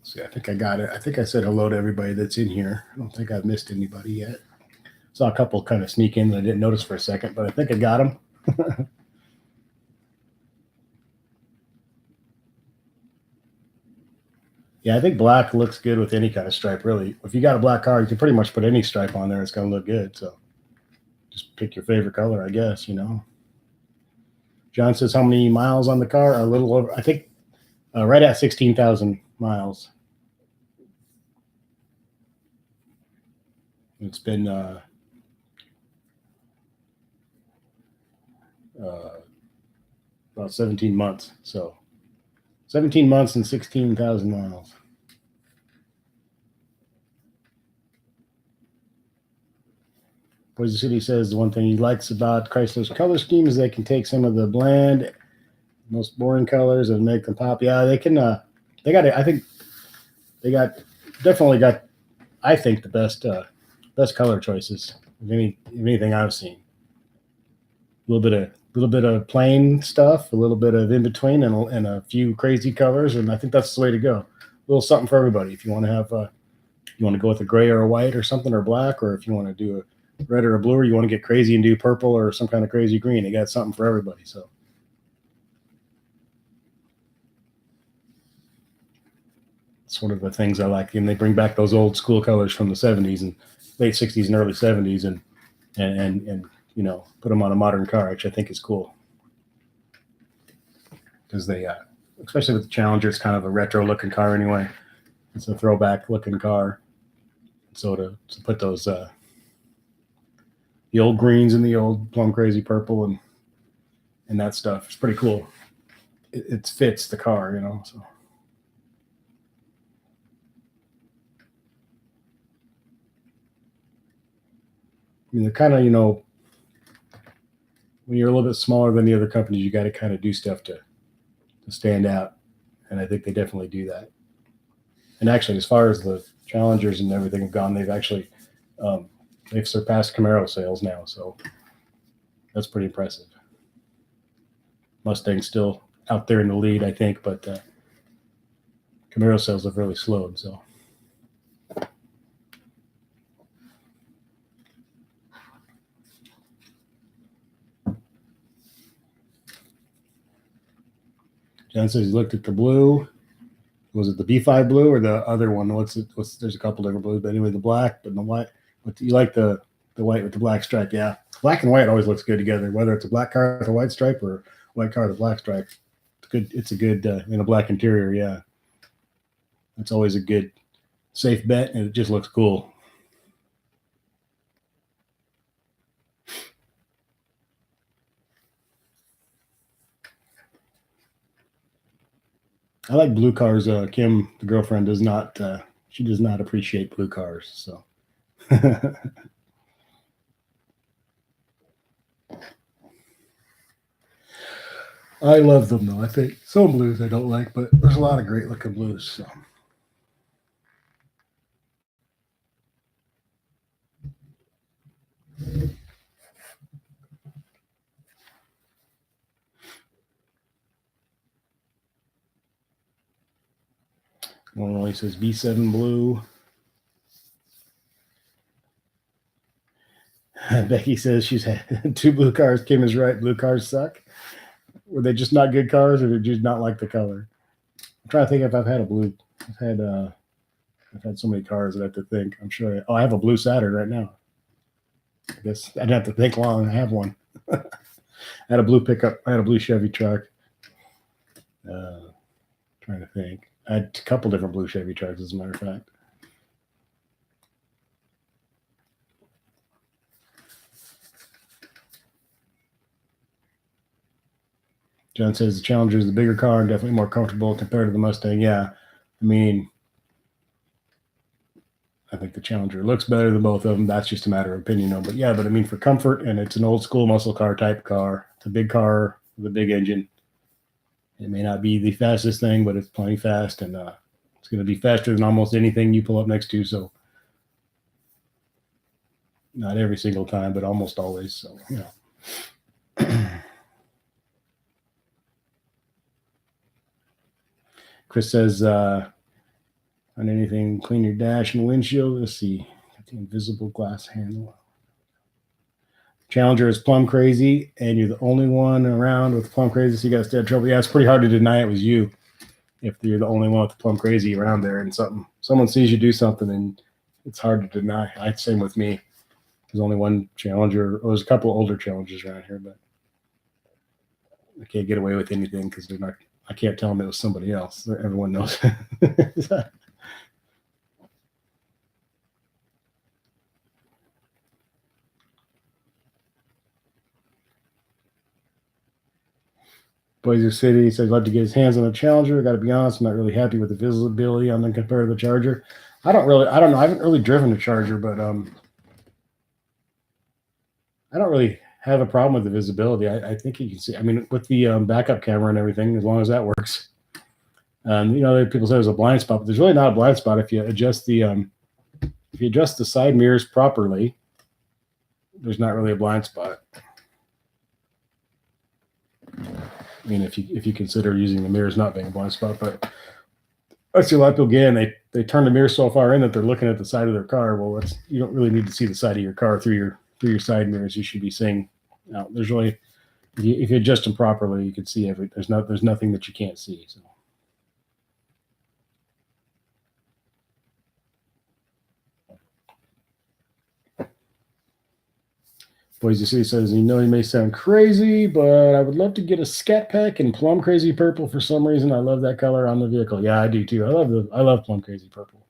See, I think I got it. I think I said hello to everybody that's in here. I don't think I've missed anybody yet. Saw a couple kind of sneak in that I didn't notice for a second, but I think I got them. Yeah, I think black looks good with any kind of stripe, really. If you got a black car, you can pretty much put any stripe on there. It's going to look good. So just pick your favorite color, I guess, you know. John says how many miles on the car? A little over, I think, right at 16,000 miles. It's been about 17 months. So 17 months and 16,000 miles. Boise City says the one thing he likes about Chrysler's color scheme is they can take some of the bland, most boring colors and make them pop. Yeah, they can. They got it. I think they definitely got. I think the best color choices of anything I've seen. A little bit of plain stuff, a little bit of in between, and a few crazy colors, and I think that's the way to go. A little something for everybody. If you want to have, you want to go with a gray or a white or something or black, or if you want to do a red or a blue, or you want to get crazy and do purple or some kind of crazy green, they got something for everybody. So. It's one of the things I like, and they bring back those old school colors from the 70s and late 60s and early 70s, and you know, put them on a modern car, which I think is cool because they, especially with the Challenger, it's kind of a retro looking car anyway. It's a throwback looking car, so to put those the old greens and the old plum crazy purple and that stuff, it's pretty cool. It fits the car, you know. So. I mean, they're kind of, you know, when you're a little bit smaller than the other companies, you got to kind of do stuff to stand out. And I think they definitely do that. And actually, as far as the Challengers and everything have gone, they've actually, they've surpassed Camaro sales now. So that's pretty impressive. Mustang's still out there in the lead, I think, but Camaro sales have really slowed. So. John says he looked at the blue. Was it the B5 blue or the other one? There's a couple different blues, but anyway, the black, but the white. But you like the white with the black stripe, yeah. Black and white always looks good together, whether it's a black car with a white stripe or a white car with a black stripe. It's good. It's a good in a black interior, yeah. It's always a good, safe bet, and it just looks cool. I like blue cars. Kim, the girlfriend, does not. She does not appreciate blue cars. So. I love them though. I think some blues I don't like, but there's a lot of great looking blues. So. One says B7 blue. Becky says she's had 2 blue cars. Kim is right. Blue cars suck. Were they just not good cars, or did you not like the color? I'm trying to think if I've had a blue. I've had so many cars that I have to think. I'm sure. I have a blue Saturn right now. I guess I'd have to think long. I have one. I had a blue pickup. I had a blue Chevy truck. Trying to think. I had a couple different blue Chevy trucks, as a matter of fact. John says the Challenger is the bigger car and definitely more comfortable compared to the Mustang. Yeah, I mean, I think the Challenger looks better than both of them. That's just a matter of opinion, though. But yeah, but I mean, for comfort, and it's an old school muscle car type car. It's a big car with a big engine. It may not be the fastest thing, but it's plenty fast, and it's going to be faster than almost anything you pull up next to. So not every single time, but almost always. So, you know. Chris says, on anything, clean your dash and windshield. Let's see. The invisible glass handle. Challenger is plumb crazy, and you're the only one around with plumb crazy, so you got to stay out of trouble. Yeah, it's pretty hard to deny it was you if you're the only one with the plumb crazy around there, and someone sees you do something, and it's hard to deny. Same with me. There's only one Challenger. Well, there's a couple older Challengers around here, but I can't get away with anything because they're not. I can't tell them it was somebody else. Everyone knows. Boise City says, love to get his hands on a Challenger. Got to be honest, I'm not really happy with the visibility on them compared to the Charger. I don't know. I haven't really driven a Charger, but I don't really have a problem with the visibility. I think you can see. I mean, with the backup camera and everything, as long as that works. You know, people say there's a blind spot, but there's really not a blind spot if you adjust the side mirrors properly. There's not really a blind spot. I mean, if you consider using the mirrors not being a blind spot, but I see a lot of people again, they turn the mirror so far in that they're looking at the side of their car. Well, you don't really need to see the side of your car through your side mirrors. You should be seeing. Now, there's really, if you adjust them properly, you can see there's nothing that you can't see. So. Boise City says, you may sound crazy, but I would love to get a Scat Pack in Plum Crazy Purple for some reason. I love that color on the vehicle. Yeah, I do too. I love Plum Crazy Purple.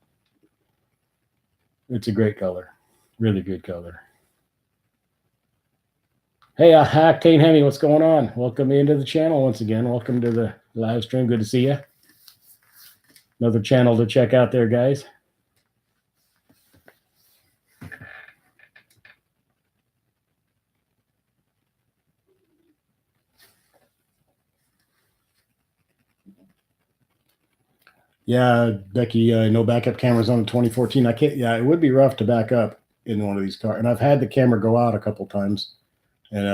It's a great color. Really good color. Hey, Octane Hemi, what's going on? Welcome into the channel once again. Welcome to the live stream. Good to see you. Another channel to check out there, guys. Yeah, Becky, no backup cameras on the 2014. I can't. Yeah, it would be rough to back up in one of these cars, and I've had the camera go out a couple times, and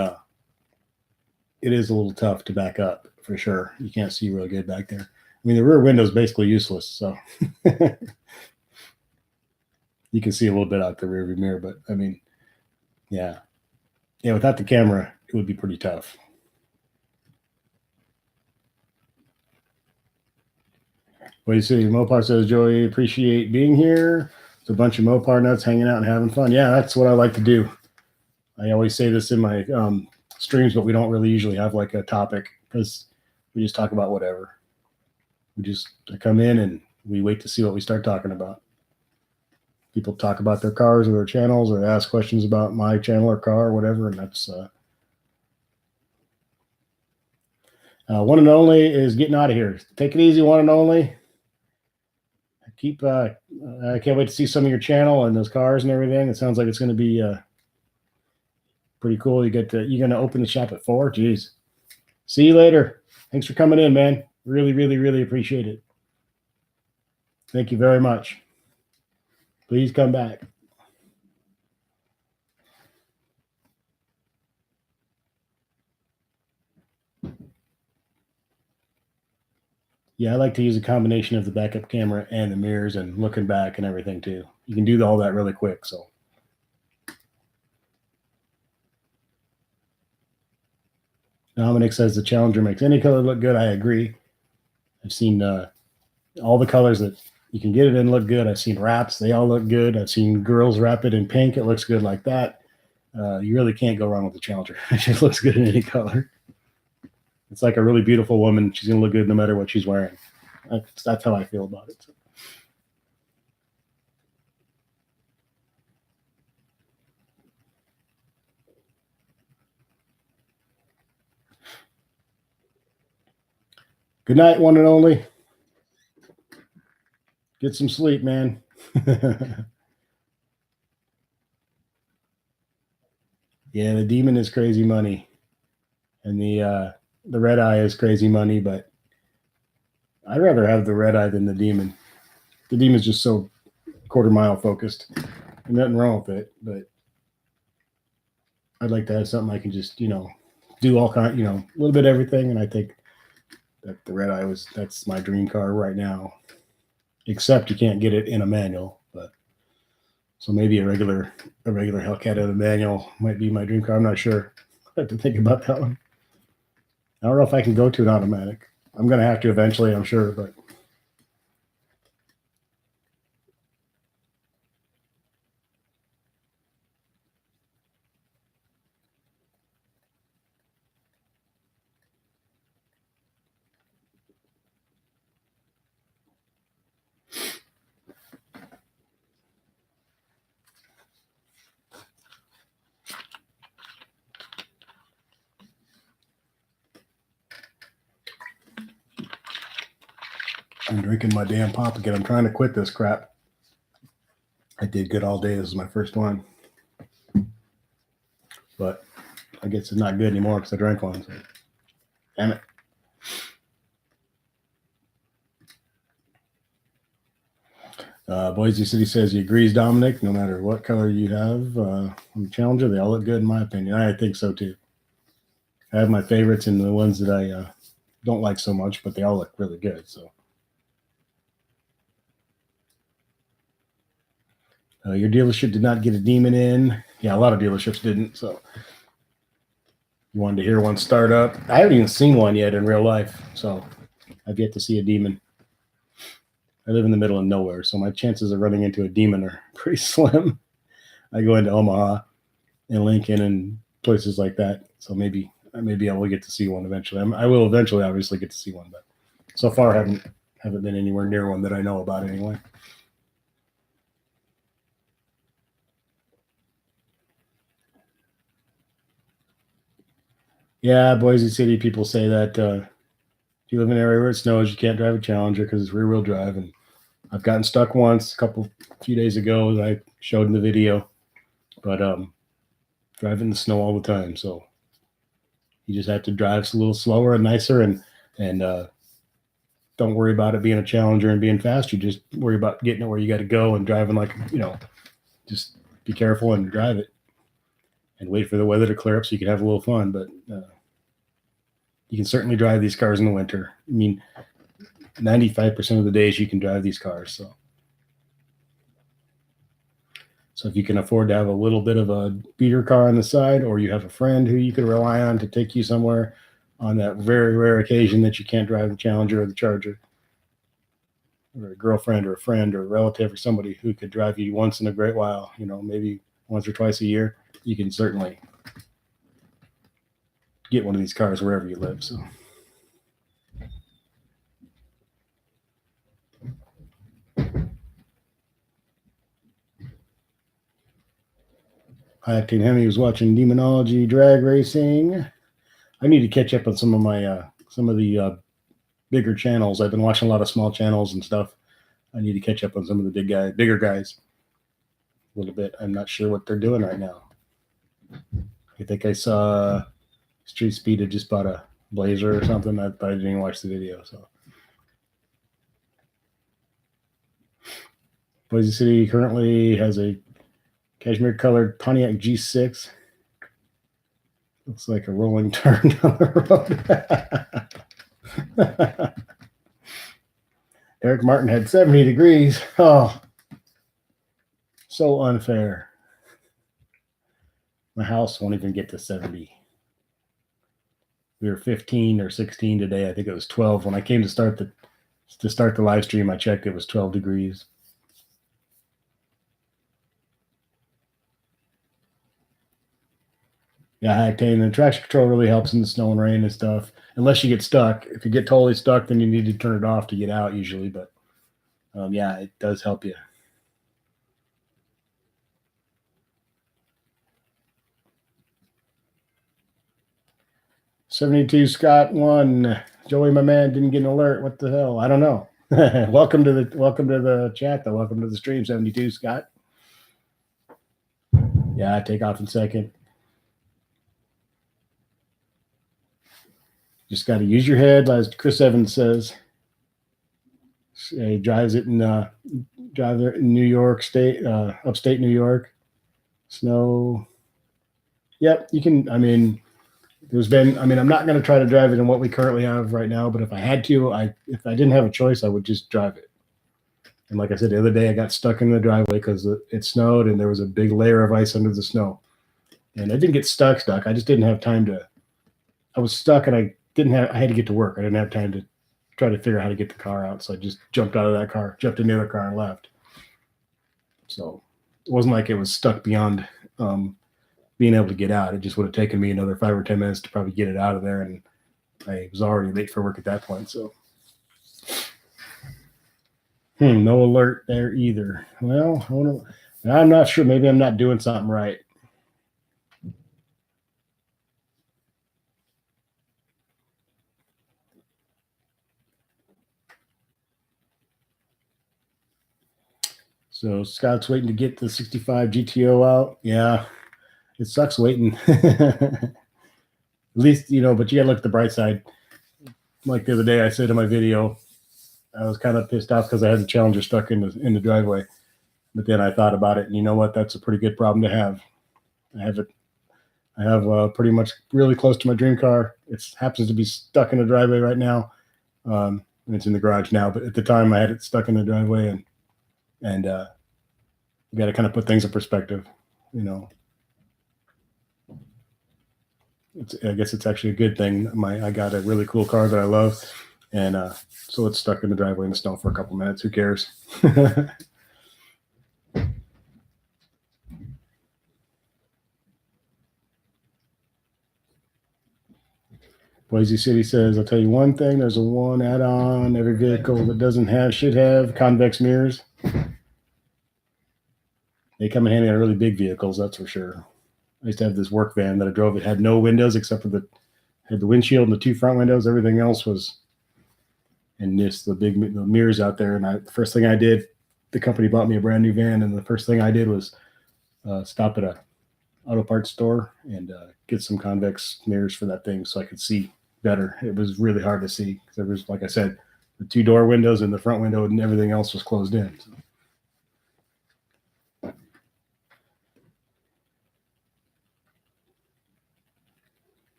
it is a little tough to back up for sure. You can't see real good back there. I mean, the rear window is basically useless, so you can see a little bit out the rear view mirror. But I mean, yeah, without the camera, it would be pretty tough. What do you see? Mopar says, Joey, appreciate being here. It's a bunch of Mopar nuts hanging out and having fun. Yeah, that's what I like to do. I always say this in my streams, but we don't really usually have like a topic because we just talk about whatever. I come in and we wait to see what we start talking about. People talk about their cars or their channels or ask questions about my channel or car or whatever, and that's one and only is getting out of here. Take it easy, one and only. I can't wait to see some of your channel and those cars and everything. It sounds like it's going to be pretty cool. You're going to open the shop at 4. Jeez. See you later. Thanks for coming in, man. Really, really, really appreciate it. Thank you very much. Please come back. Yeah, I like to use a combination of the backup camera and the mirrors and looking back and everything too. You can do all that really quick. So. Dominic says the Challenger makes any color look good. I agree. I've seen all the colors that you can get it in look good. I've seen wraps. They all look good. I've seen girls wrap it in pink. It looks good like that. You really can't go wrong with the Challenger. It just looks good in any color. It's like a really beautiful woman. She's going to look good no matter what she's wearing. That's how I feel about it. So. Good night, one and only. Get some sleep, man. Yeah, the demon is crazy money, and the red eye is crazy money. But I'd rather have the red eye than the demon. The demon's just so quarter mile focused. And nothing wrong with it, but I'd like to have something I can just do all kind, a little bit of everything. And I think that the red eye that's my dream car right now. Except you can't get it in a manual, but so maybe a regular Hellcat in a manual might be my dream car. I'm not sure. I have to think about that one. I don't know if I can go to an automatic. I'm gonna have to eventually, I'm sure, but I'm drinking my damn pop again. I'm trying to quit this crap. I did good all day. This is my first one. But I guess it's not good anymore because I drank one. So. Damn it. Boise City says he agrees, Dominic. No matter what color you have on the Challenger, they all look good in my opinion. I think so too. I have my favorites and the ones that I don't like so much, but they all look really good. So, your dealership did not get a demon in. Yeah, a lot of dealerships didn't. So, you wanted to hear one start up. I haven't even seen one yet in real life, so I've yet to see a demon. I live in the middle of nowhere, so my chances of running into a demon are pretty slim. I go into Omaha and Lincoln and places like that, so maybe I will get to see one eventually. I will eventually, obviously, get to see one, but so far haven't been anywhere near one that I know about anyway. Yeah, Boise City people say that if you live in an area where it snows, you can't drive a Challenger because it's rear-wheel drive. And I've gotten stuck once a few days ago that I showed in the video, but driving in the snow all the time, so you just have to drive a little slower and nicer, and don't worry about it being a Challenger and being fast. You just worry about getting it where you got to go and driving like just be careful and drive it, and wait for the weather to clear up so you can have a little fun. But you can certainly drive these cars in the winter. I mean, 95% of the days you can drive these cars. So if you can afford to have a little bit of a beater car on the side, or you have a friend who you could rely on to take you somewhere on that very rare occasion that you can't drive the Challenger or the Charger, or a girlfriend or a friend or a relative or somebody who could drive you once in a great while, maybe once or twice a year, you can certainly get one of these cars wherever you live. So. Hi, Octane Hemi was watching Demonology Drag Racing. I need to catch up on some of the bigger channels. I've been watching a lot of small channels and stuff. I need to catch up on some of the bigger guys a little bit. I'm not sure what they're doing right now. I think I saw Street Speed had just bought a Blazer or something, but I didn't even watch the video. So, Boise City currently has a cashmere colored Pontiac G6. Looks like a rolling turn down the road. Eric Martin had 70 degrees. Oh, so unfair. My house won't even get to 70. We were 15 or 16 today. I think it was 12. When I came to start the live stream, I checked, it was 12 degrees. Yeah, Octane, the traction control really helps in the snow and rain and stuff. Unless you get stuck. If you get totally stuck, then you need to turn it off to get out usually. But yeah, it does help you. $72 Scott won. Joey, my man, didn't get an alert. What the hell? I don't know. welcome to the chat though. Welcome to the stream, 72 Scott. Yeah, I take off in second. Just got to use your head, as Chris Evans says. He drives it in New York State, upstate New York. Snow. Yep, you can. I mean, I'm not going to try to drive it in what we currently have right now, but if I had to, if I didn't have a choice, I would just drive it. And like I said, the other day I got stuck in the driveway because it snowed and there was a big layer of ice under the snow. And I didn't get stuck. I just didn't have time to. I was stuck and I had to get to work. I didn't have time to try to figure out how to get the car out. So I just jumped out of that car, jumped in the other car and left. So it wasn't like it was stuck beyond being able to get out. It just would have taken me another 5 or 10 minutes to probably get it out of there. And I was already late for work at that point. So no alert there either. Well, I'm not sure. Maybe I'm not doing something right. So Scott's waiting to get the 65 GTO out. Yeah, it sucks waiting. At least, but you gotta look at the bright side. Like the other day I said in my video, I was kind of pissed off because I had the Challenger stuck in the driveway. But then I thought about it, and you know what? That's a pretty good problem to have. I have pretty much really close to my dream car. It happens to be stuck in the driveway right now. And it's in the garage now, but at the time I had it stuck in the driveway, and you got to kind of put things in perspective, I guess it's actually a good thing. I got a really cool car that I love, and so it's stuck in the driveway in the snow for a couple minutes. Who cares? Boise City says, I'll tell you one thing, there's a one add-on every vehicle that should have convex mirrors. They come in handy on really big vehicles, that's for sure. I used to have this work van that I drove. It had no windows except for had the windshield and the 2 front windows. Everything else was, and just the mirrors out there. And the first thing I did, the company bought me a brand new van, and the first thing I did was stop at a auto parts store and get some convex mirrors for that thing so I could see better. It was really hard to see because there was, like I said, the 2 door windows and the front window, and everything else was closed in. So.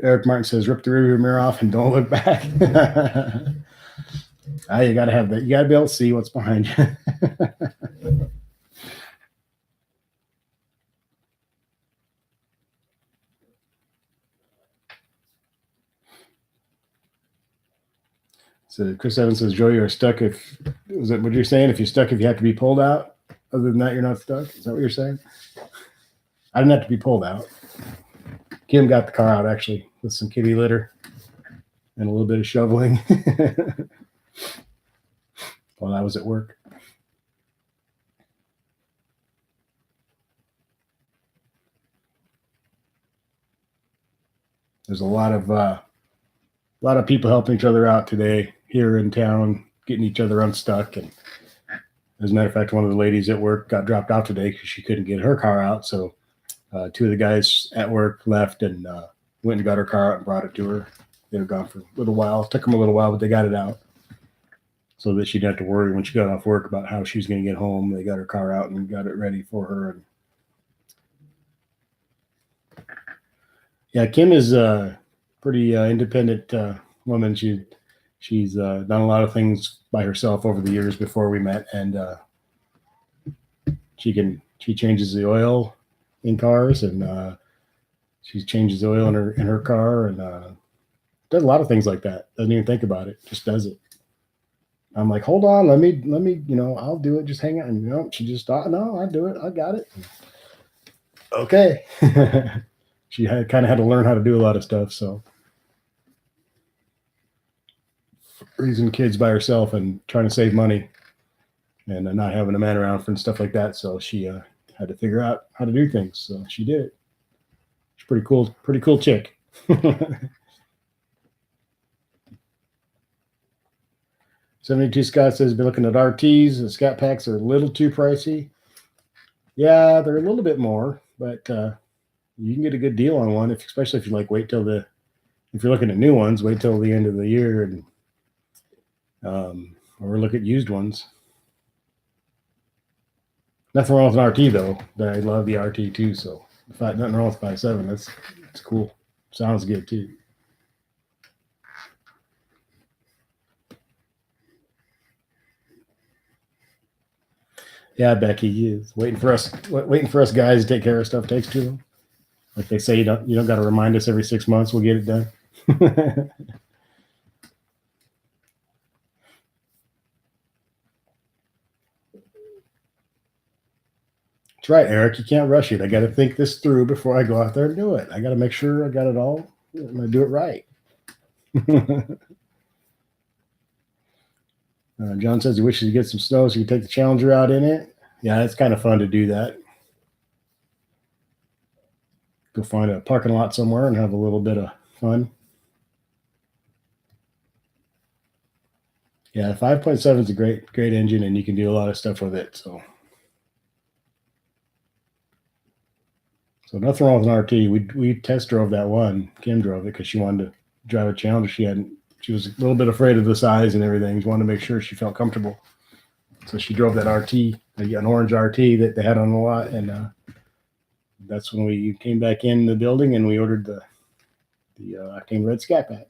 Eric Martin says, rip the rearview mirror off and don't look back. You got to have that. You got to be able to see what's behind you. So Chris Evans says, Joe, you're stuck was that what you're saying? If you're stuck, if you have to be pulled out? Other than that, you're not stuck? Is that what you're saying? I didn't have to be pulled out. Kim got the car out, actually, with some kitty litter and a little bit of shoveling while I was at work. There's a lot of people helping each other out today here in town, getting each other unstuck. And as a matter of fact, one of the ladies at work got dropped off today because she couldn't get her car out. So 2 of the guys at work left and went and got her car out and brought it to her. They were gone for a little while. It took them a little while, but they got it out so that she didn't have to worry when she got off work about how she was going to get home. They got her car out and got it ready for her. And yeah, Kim is a pretty independent woman. She's done a lot of things by herself over the years before we met, and she changes the oil in cars, and she changes the oil in her car, and does a lot of things like that. Doesn't even think about it, just does it. I'm like, hold on, let me, I'll do it. Just hang on. She just thought, no, I'll do it. I got it. Okay. She kind of had to learn how to do a lot of stuff. So raising kids by herself and trying to save money and not having a man around for and stuff like that. So she had to figure out how to do things. So she did it. She's pretty cool chick. 72 Scott says, been looking at RTs. The Scat Packs are a little too pricey. Yeah, they're a little bit more, but you can get a good deal on one, especially if you like wait till if you're looking at new ones, wait till the end of the year and or look at used ones. Nothing wrong with an RT though. But I love the RT too. So nothing wrong with 5.7. That's cool. Sounds good too. Yeah, Becky is waiting for us guys to take care of stuff takes too long. Like they say, you don't got to remind us every 6 months. We'll get it done. That's right, Eric. You can't rush it. I got to think this through before I go out there and do it. I got to make sure I got it all. I'm going to do it right. John says he wishes he get some snow so he can take the Challenger out in it. Yeah, it's kind of fun to do that. Go find a parking lot somewhere and have a little bit of fun. Yeah, 5.7 is a great engine, and you can do a lot of stuff with it. So nothing wrong with an RT. We test drove that one. Kim drove it because she wanted to drive a Challenger. She was a little bit afraid of the size and everything. She wanted to make sure she felt comfortable. So she drove that RT, an orange RT that they had on the lot, and that's when we came back in the building and we ordered the Octane Red Scat Pack.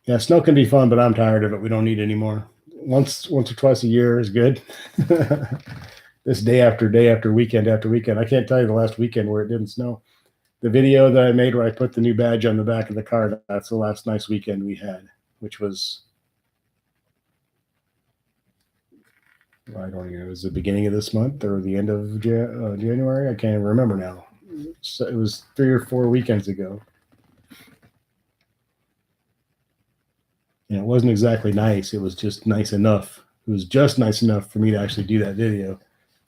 Yeah, snow can be fun, but I'm tired of it. We don't need it anymore. Once or twice a year is good. This day after weekend after weekend. I can't tell you the last weekend where it didn't snow. The video that I made where I put the new badge on the back of the car, that's the last nice weekend we had, which was, I don't know, it was the beginning of this month or the end of January. I can't even remember now. So it was 3 or 4 weekends ago. And it wasn't exactly nice. It was just nice enough. It was just nice enough for me to actually do that video.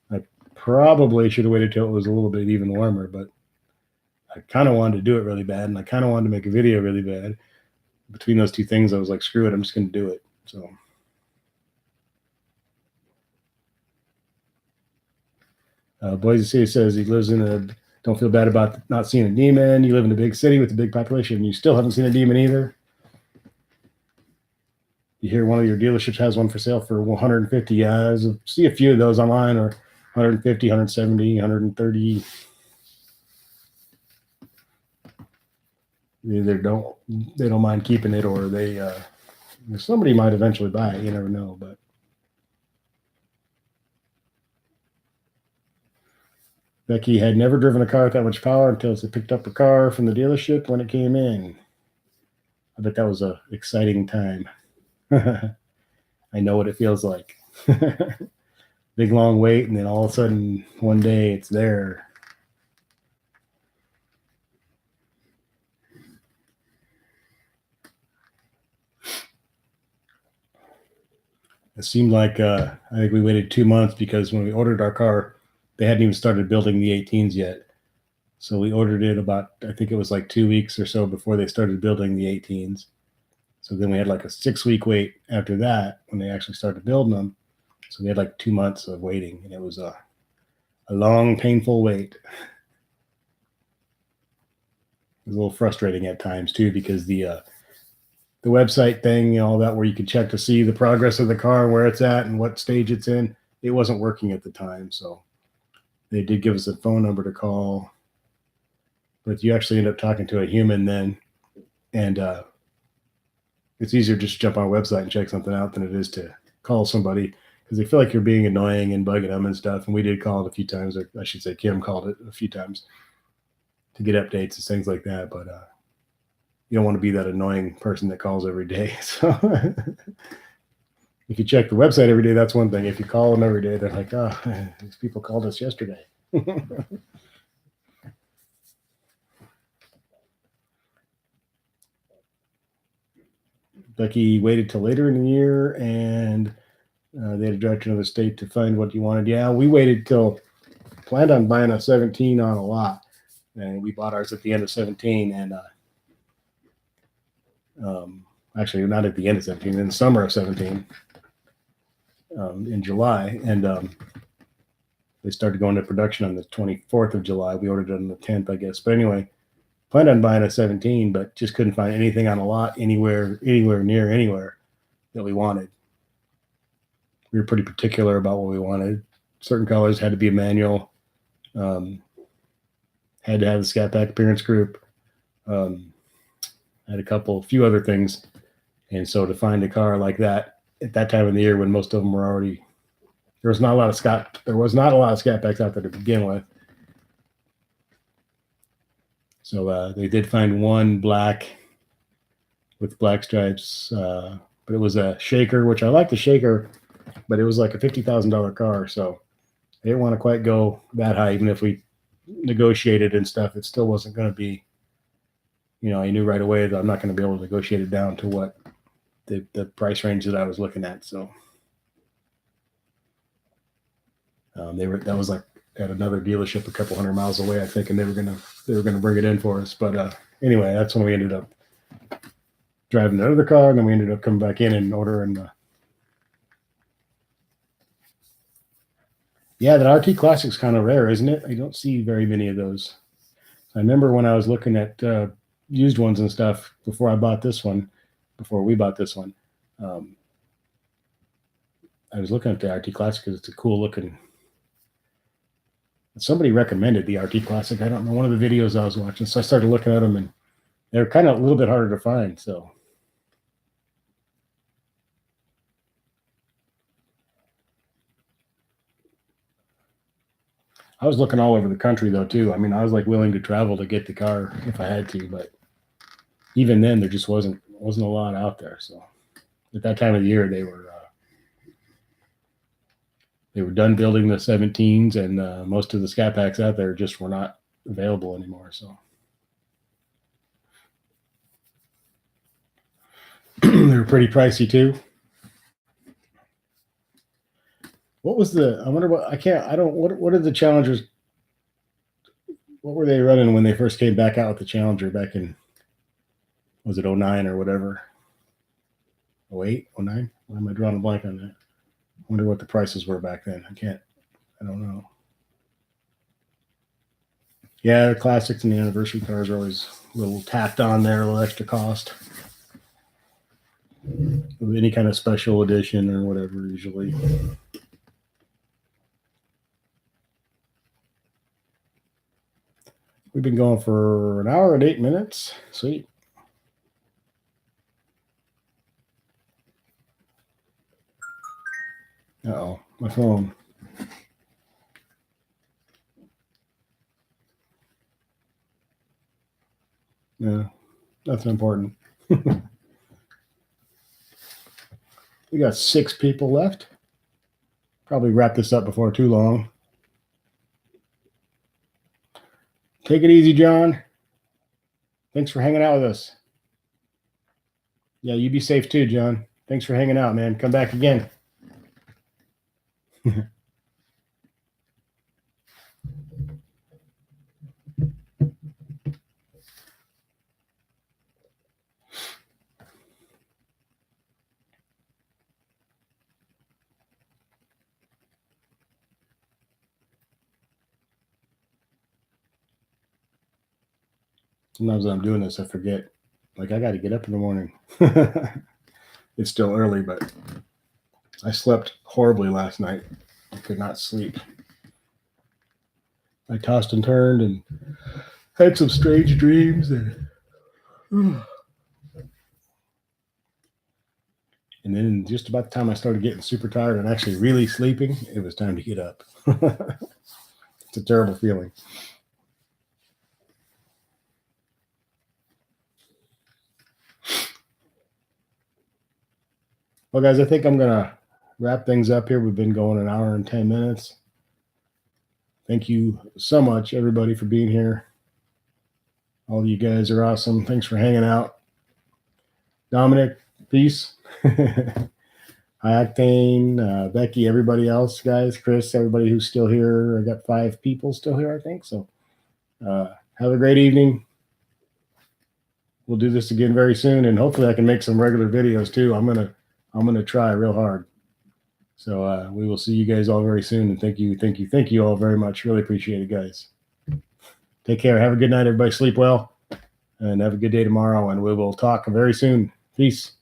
I probably should have waited till it was a little bit even warmer, but I kind of wanted to do it really bad, and I kind of wanted to make a video really bad. Between those two things, I was like, screw it, I'm just going to do it. So Boise City says he lives don't feel bad about not seeing a demon. You live in a big city with a big population, and you still haven't seen a demon either. You hear one of your dealerships has one for sale for 150. Yeah, I see a few of those online, or 150, 170, 130. They either don't mind keeping it, or somebody might eventually buy it. You never know, but. Becky had never driven a car with that much power until she picked up her car from the dealership when it came in. I bet that was an exciting time. I know what it feels like. Big long wait, and then all of a sudden one day it's there. It seemed like I think we waited 2 months because when we ordered our car, they hadn't even started building the 18s yet. So we ordered it about, I think it was like 2 weeks or so before they started building the 18s. So then we had like a 6-week wait after that when they actually started building them. So we had like 2 months of waiting, and it was a long, painful wait. It was a little frustrating at times too, because the website thing, all that, where you could check to see the progress of the car, where it's at and what stage it's in, it wasn't working at the time. So they did give us a phone number to call, but you actually end up talking to a human then, and it's easier to just jump on a website and check something out than it is to call somebody, because they feel like you're being annoying and bugging them and stuff. And we did call it a few times, or I should say Kim called it a few times to get updates and things like that. But you don't want to be that annoying person that calls every day. So if you check the website every day, that's one thing. If you call them every day, they're like, oh, these people called us yesterday. Becky waited till later in the year, and they had to drive to another state to find what you wanted. Yeah, we waited planned on buying a 17 on a lot, and we bought ours at the end of 17, and Actually, not at the end of 17, in the summer of 17, in July. And they started going to production on the 24th of July. We ordered it on the 10th, I guess. But anyway, planned on buying a 17, but just couldn't find anything on a lot anywhere near anywhere that we wanted. We were pretty particular about what we wanted. Certain colors had to be a manual. Had to have the Scat Pack appearance group. Had a few other things. And so to find a car like that at that time of the year when most of them were already, there was not a lot of Scat Packs out there to begin with. So they did find one black with black stripes, but it was a shaker, which I like the shaker, but it was like a $50,000 car. So they didn't want to quite go that high. Even if we negotiated and stuff, it still wasn't going to be, I knew right away that I'm not going to be able to negotiate it down to what the price range that I was looking at. So that was like at another dealership a couple hundred miles away, I think, and they were gonna bring it in for us. But anyway, that's when we ended up driving out of the car, and then we ended up coming back in and ordering. Yeah, that RT Classic's kind of rare, isn't it? I don't see very many of those. I remember when I was looking at used ones and stuff before we bought this one. I was looking at the RT Classic because it's a cool looking. Somebody recommended the RT Classic. I don't know, one of the videos I was watching. So I started looking at them, and they're kind of a little bit harder to find. So I was looking all over the country though too. I mean, I was like willing to travel to get the car if I had to, but even then there just wasn't a lot out there. So at that time of the year, they were done building the 17s, and most of the Scat Packs out there just were not available anymore. So they were pretty pricey too. What was I wonder what, what are the Challengers, what were they running when they first came back out with the Challenger back in, was it 09 or whatever? 08, 09? Why am I drawing a blank on that? I wonder what the prices were back then. I don't know. Yeah, the classics and the anniversary cars are always a little tacked on there, a little extra cost. Any kind of special edition or whatever, usually. We've been going for an hour and 8 minutes. Sweet. Uh-oh, my phone. Yeah, nothing important. We got 6 people left. Probably wrap this up before too long. Take it easy, John. Thanks for hanging out with us. Yeah, you be safe too, John. Thanks for hanging out, man. Come back again. Sometimes when I'm doing this, I forget. Like, I got to get up in the morning. It's still early, but I slept horribly last night. I could not sleep. I tossed and turned and had some strange dreams. And then just about the time I started getting super tired and actually really sleeping, it was time to get up. It's a terrible feeling. Well, guys, I think I'm going to wrap things up here. We've been going an hour and 10 minutes. Thank you so much, everybody, for being here. All of you guys are awesome. Thanks for hanging out. Dominic, peace. Hi, Octane, Becky, everybody else, guys, Chris, everybody who's still here. I got 5 people still here, I think. So have a great evening. we'll do this again very soon, and hopefully I can make some regular videos too. I'm gonna try real hard. So we will see you guys all very soon, and thank you all very much. Really appreciate it, guys. Take care. Have a good night, everybody. Sleep well, and have a good day tomorrow. And we will talk very soon. Peace.